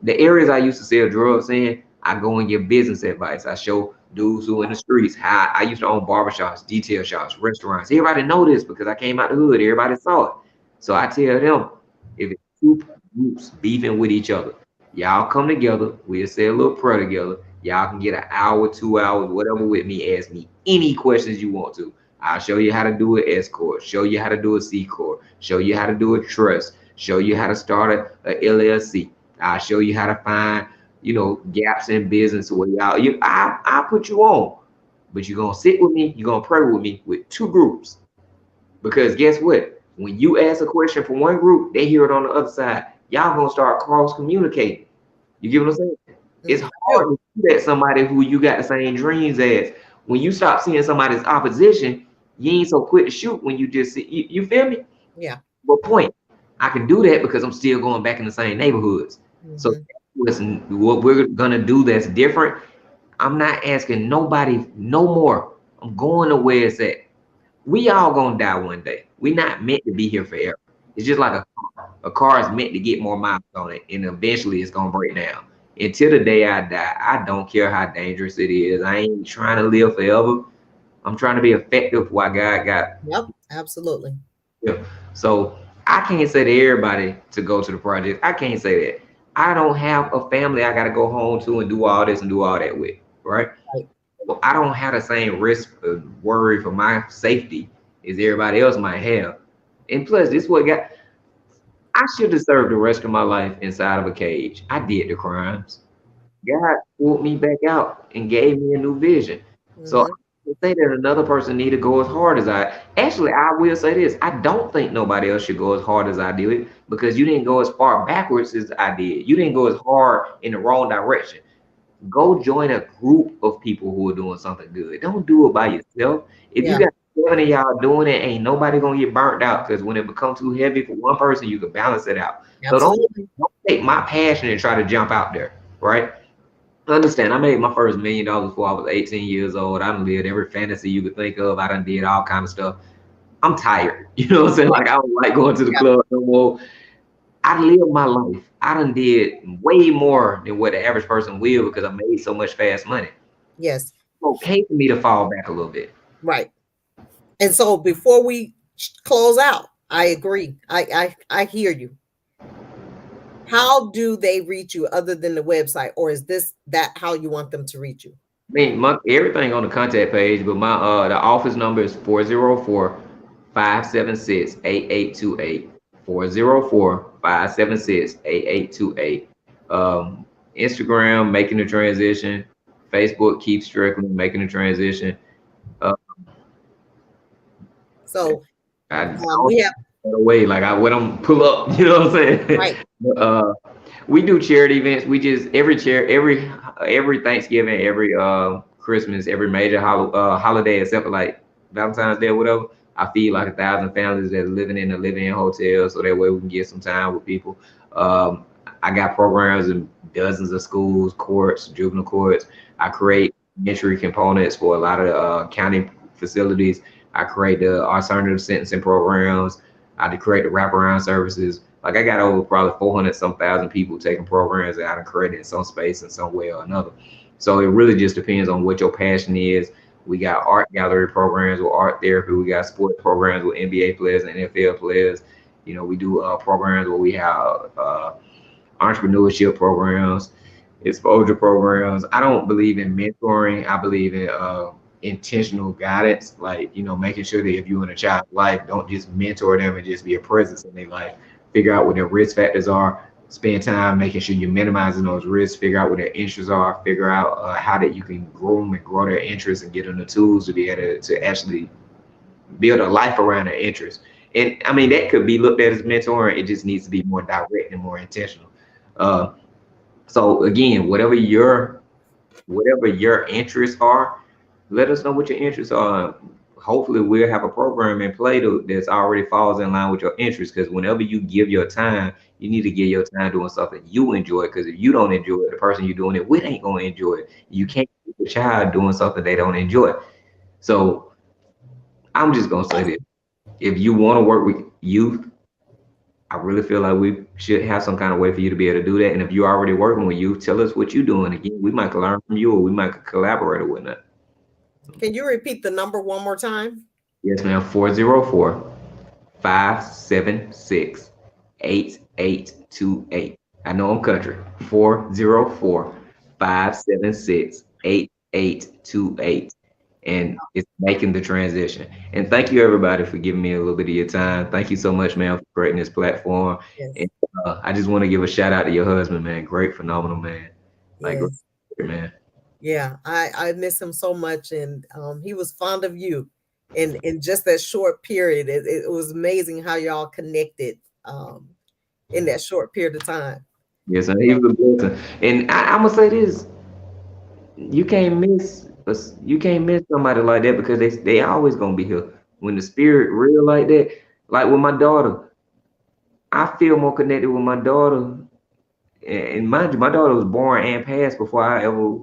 The areas I used to sell drugs in, I go and give business advice. I show dudes who in the streets how I used to own barbershops, detail shops, restaurants. Everybody know this because I came out the hood. Everybody saw it. So I tell them, if it's two groups beefing with each other, y'all come together, we'll say a little prayer together. Y'all can get an hour, 2 hours, whatever with me. Ask me any questions you want to. I'll show you how to do an escort, show you how to do a C corp, show you how to do a trust, show you how to start a LLC. I'll show you how to find, gaps in business where I'll put you on. But you're gonna sit with me, you're gonna pray with me with two groups. Because guess what? When you ask a question from one group, they hear it on the other side. Y'all gonna start cross communicating. You get what I'm saying? It's hard to see that somebody who you got the same dreams as. When you stop seeing somebody's opposition, you ain't so quick to shoot when you just see, you feel me? Yeah. But point, I can do that because I'm still going back in the same neighborhoods. So what we're gonna do that's different. I'm not asking nobody no more. I'm going to where it's at. We all gonna die one day. We not meant to be here forever. It's just like a car. A car is meant to get more miles on it, and eventually it's gonna break down. Until the day I die, I don't care how dangerous it is. I ain't trying to live forever. I'm trying to be effective while God got. Yep. Absolutely. Yeah. So I can't say to everybody to go to the project. I can't say that. I don't have a family I gotta go home to and do all this and do all that with, right? Right. Well, I don't have the same risk of worry for my safety as everybody else might have. And plus, this what got I should have served the rest of my life inside of a cage. I did the crimes. God pulled me back out and gave me a new vision. So I Mm-hmm. can say that another person need to go as hard as I. Actually, I will say this: I don't think nobody else should go as hard as I did because you didn't go as far backwards as I did. You didn't go as hard in the wrong direction. Go join a group of people who are doing something good. Don't do it by yourself. If you Yeah. got 7 of y'all doing it, ain't nobody gonna get burnt out because when it becomes too heavy for one person, you can balance it out. So Absolutely. don't take my passion and try to jump out there, right? Understand, I made my first $1 million before I was 18 years old. I done lived every fantasy you could think of. I done did all kind of stuff. I'm tired. You know what I'm saying? Like I don't like going to the Yeah. club no more. I lived my life. I done did way more than what the average person will because I made so much fast money. Yes. It's okay for me to fall back a little bit. Right. And so before we close out, I agree. I hear you. How do they reach you other than the website, or is this that how you want them to reach you? I mean, everything on the contact page, but my the office number is 404-576-8828. 404-576-8828. Instagram, making the transition. Facebook, Keith Strickland, making the transition. Uh, So I we have away like I when I'm pull up, you know what I'm saying? right. uh, we do charity events. We just every Thanksgiving, every Christmas, every major holiday except for like Valentine's Day or whatever. I feed like 1,000 families that are living in a living in hotels, so that way we can get some time with people. I got programs in dozens of schools, courts, juvenile courts. I create entry components for a lot of county facilities. I create the alternative sentencing programs. I create the wraparound services. Like I got over probably 400 some thousand people taking programs that I done created in some space in some way or another. So it really just depends on what your passion is. We got art gallery programs with art therapy. We got sports programs with NBA players and NFL players. We do programs where we have entrepreneurship programs, exposure programs. I don't believe in mentoring. I believe in intentional guidance, like, making sure that if you're in a child's life, don't just mentor them and just be a presence in their life. Figure out what their risk factors are, spend time making sure you're minimizing those risks, figure out what their interests are, figure out how that you can groom and grow their interests and get them the tools to be able to actually build a life around their interests. And I mean, that could be looked at as mentoring. It just needs to be more direct and more intentional. Uh, so again, whatever your interests are, let us know what your interests are. Hopefully, we'll have a program in play that's already falls in line with your interests. Because whenever you give your time, you need to give your time doing something you enjoy. Because if you don't enjoy it, the person you're doing it with ain't gonna enjoy it. You can't keep a child doing something they don't enjoy. So I'm just gonna say this: if you want to work with youth, I really feel like we should have some kind of way for you to be able to do that. And if you're already working with youth, tell us what you're doing. Again, we might learn from you, or we might collaborate or whatnot. Can you repeat the number one more time? Yes, ma'am. 404-576-8828. I know I'm country. 404-576-8828. And it's making the transition. And thank you, everybody, for giving me a little bit of your time. Thank you so much, man, for creating this platform. Yes. And I just want to give a shout out to your husband, man. Great, phenomenal man. Like, Yes. great, man. Yeah, I miss him so much, and he was fond of you. In just that short period, it was amazing how y'all connected in that short period of time. Yes, and he was a blessing. And I'm gonna say this: you can't miss us. You can't miss somebody like that because they always gonna be here. When the spirit real like that, like with my daughter, I feel more connected with my daughter. And mind you, my daughter was born and passed before I ever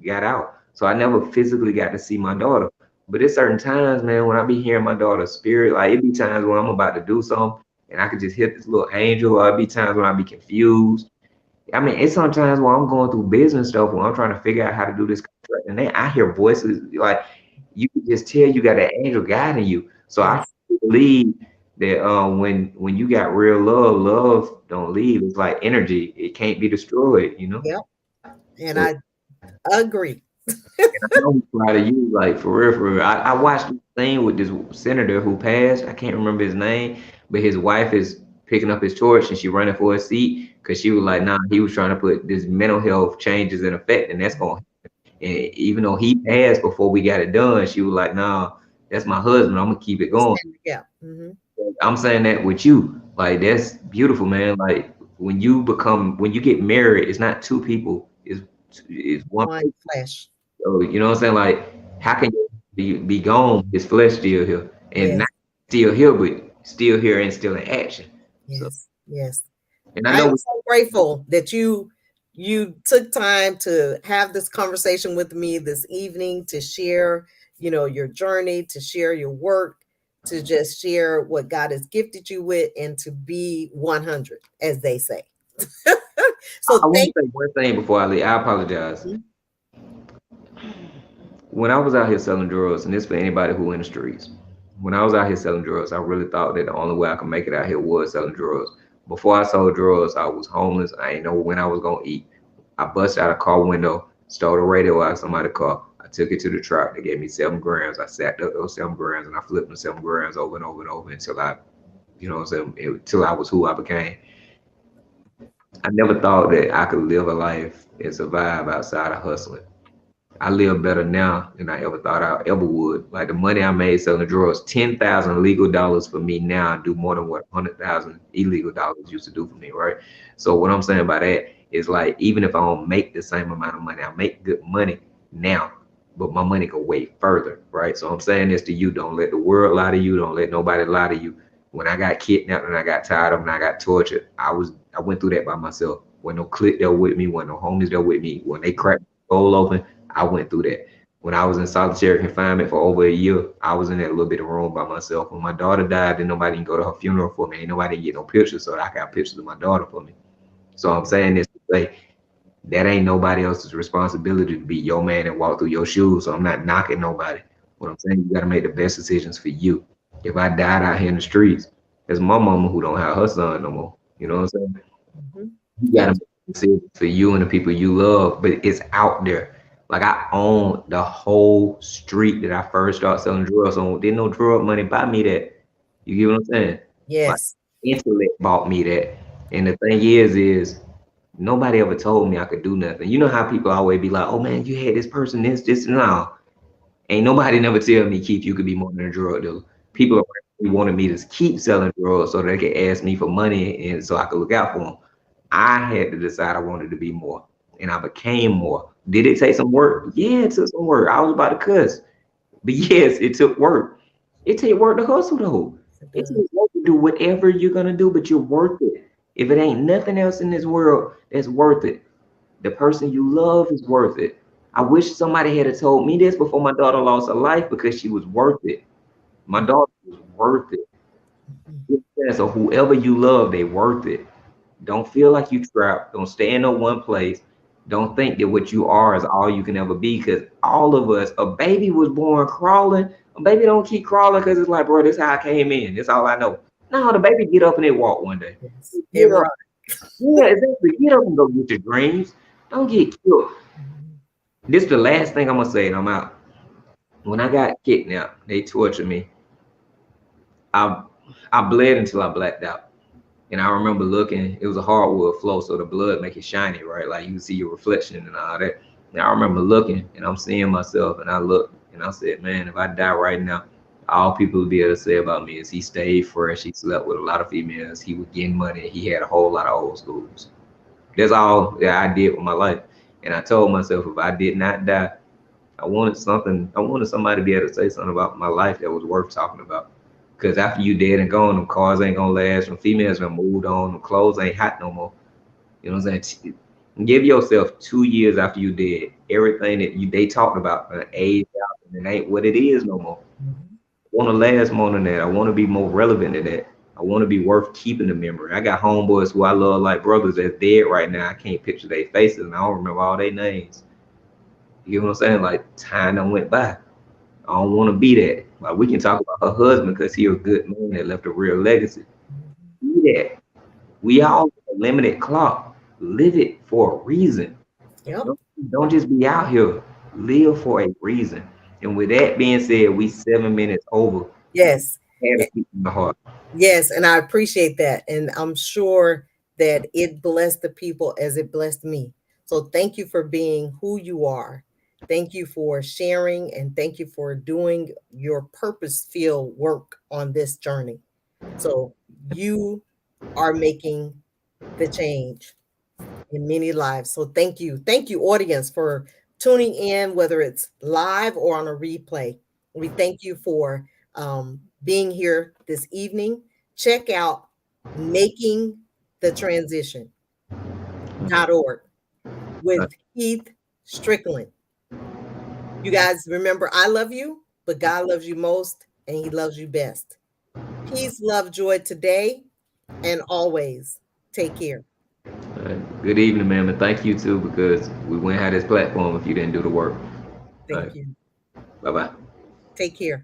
got out, so I never physically got to see my daughter. But there's certain times, man, when I be hearing my daughter's spirit, like it be times when I'm about to do something and I could just hit this little angel, or it be times when I be confused. I mean, it's sometimes while I'm going through business stuff, when I'm trying to figure out how to do this contract, and then I hear voices like you can just tell you got an angel guiding you. So I Yes. believe that when you got real love, love don't leave. It's like energy; it can't be destroyed. Yep. And So I agree. I'm proud of you, like for real, for real. I watched this thing with this senator who passed. I can't remember his name, but his wife is picking up his torch and she running for a seat because she was like, nah, he was trying to put this mental health changes in effect, and that's going. And even though he passed before we got it done, she was like, nah, that's my husband. I'm gonna keep it going. Yeah. Hmm. I'm saying that with you, like that's beautiful, man. Like when you get married, it's not two people, it's one. One flesh. So, you know what I'm saying? Like, how can you be gone? His flesh still here, and Yes. not still here, but still here and still in action. So, Yes. Yes. and I I know am so grateful that you took time to have this conversation with me this evening, to share, your journey, to share your work, to just share what God has gifted you with, and to be 100, as they say. I So want thank to say one thing before I leave. I apologize. you. When I was out here selling drugs, and this for anybody who in the streets, when I was out here selling drugs, I really thought that the only way I could make it out here was selling drugs. Before I sold drugs, I was homeless. I didn't know when I was gonna eat. I busted out a car window, stole the radio out of somebody's car. I took it to the truck. They gave me 7 grams. I sacked up those 7 grams and I flipped them 7 grams over and over and over until I, what I'm saying, until I was who I became. I never thought that I could live a life and survive outside of hustling. I live better now than I ever thought I ever would. Like the money I made selling drugs, 10,000 legal dollars for me now do more than what 100,000 illegal dollars used to do for me, right? So what I'm saying by that is like even if I don't make the same amount of money, I make good money now, but my money go way further, right? So I'm saying this to you: don't let the world lie to you. Don't let nobody lie to you. When I got kidnapped and I got tired of and I got tortured, I went through that by myself. When no clique there with me, when no homies there with me, when they cracked my skull open, I went through that. When I was in solitary confinement for over a year, I was in that little bit of room by myself. When my daughter died, then nobody can go to her funeral for me. Ain't nobody get no pictures, so I got pictures of my daughter for me. So I'm saying this to say that ain't nobody else's responsibility to be your man and walk through your shoes. So I'm not knocking nobody. What I'm saying, you got to make the best decisions for you. If I died out here in the streets, it's my mama who don't have her son no more. You know what I'm saying? Mhm. You got to Yes. make decisions for you and the people you love, but it's out there. Like I owned the whole street that I first started selling drugs on. Didn't no drug money buy me that. You get what I'm saying? My Yes. intellect bought me that. And the thing is nobody ever told me I could do nothing. You know how people always be like, "Oh man, you had this person, this, and now." Ain't nobody never tell me, Keith, you could be more than a drug dealer. People around me wanted me to keep selling drugs so they could ask me for money and so I could look out for them. I had to decide I wanted to be more, and I became more. Did it take some work? Yeah, it took some work. I was about to cuss, but yes, it took work. It takes work to hustle though. It It does. takes work to do whatever you're gonna do, but you're worth it. If it ain't nothing else in this world that's worth it, the person you love is worth it. I wish somebody had told me this before my daughter lost her life because she was worth it. My daughter was worth it. Mhm. So whoever you love, they worth it. Don't feel like you trapped. Don't stay in no one place. Don't think that what you are is all you can ever be. Because all of us, a baby was born crawling. A baby don't keep crawling because it's like, bro, this how I came in. That's all I know. No, the baby get up and they walk one day. Yes. It Get up. right. Yeah, exactly. Get up and go get your dreams. Don't get killed. Mhm. This is the last thing I'm gonna say, and I'm out. When I got kidnapped, they tortured me. I I bled until I blacked out. And I remember looking, it was a hardwood floor, so the blood make it shiny, right? Like you see your reflection and all that. And I remember looking and I'm seeing myself and I looked and I said, man, if I die right now, all people will be able to say about me is he stayed fresh, he slept with a lot of females, he was getting money, he had a whole lot of old schools. That's all that I did with my life. And I told myself if I did not die, I wanted something. I wanted somebody to be able to say something about my life that was worth talking about. Because after you dead and gone, them cars ain't gonna last. Them females gonna moved on. Them clothes ain't hot no more. You know what I'm saying? Give yourself 2 years after you dead. Everything that you they talked about aged out and it ain't what it is no more. Mhm. I want to last more than that. I want to be more relevant than that. I want to be worth keeping the memory. I got homeboys who I love like brothers that's dead right now. I can't picture their faces and I don't remember all their names. You know what I'm saying? Like time done went by. I don't want to be that. Like we can talk about her husband because he a good man that left a real legacy. Mhm. Be that. We all have a limited clock. Live it for a reason. Yep. Don't just be out here. Live for a reason. And with that being said, we 7 minutes over. Yes. Had to keep in the heart. Yes, and I appreciate that. And I'm sure that it blessed the people as it blessed me. So thank you for being who you are. Thank you for sharing and thank you for doing your purpose filled work on this journey. So you are making the change in many lives. So thank you. Thank you, audience, for tuning in, whether it's live or on a replay. We thank you for being here this evening. Check out Making the Transition.org with Keith Strickland. You guys remember, I love you, but God loves you most and he loves you best. Peace, love, joy today and always. Take care. Good evening, ma'am, and thank you too because we wouldn't have this platform if you didn't do the work. All right. Thank you. Bye bye. Take care.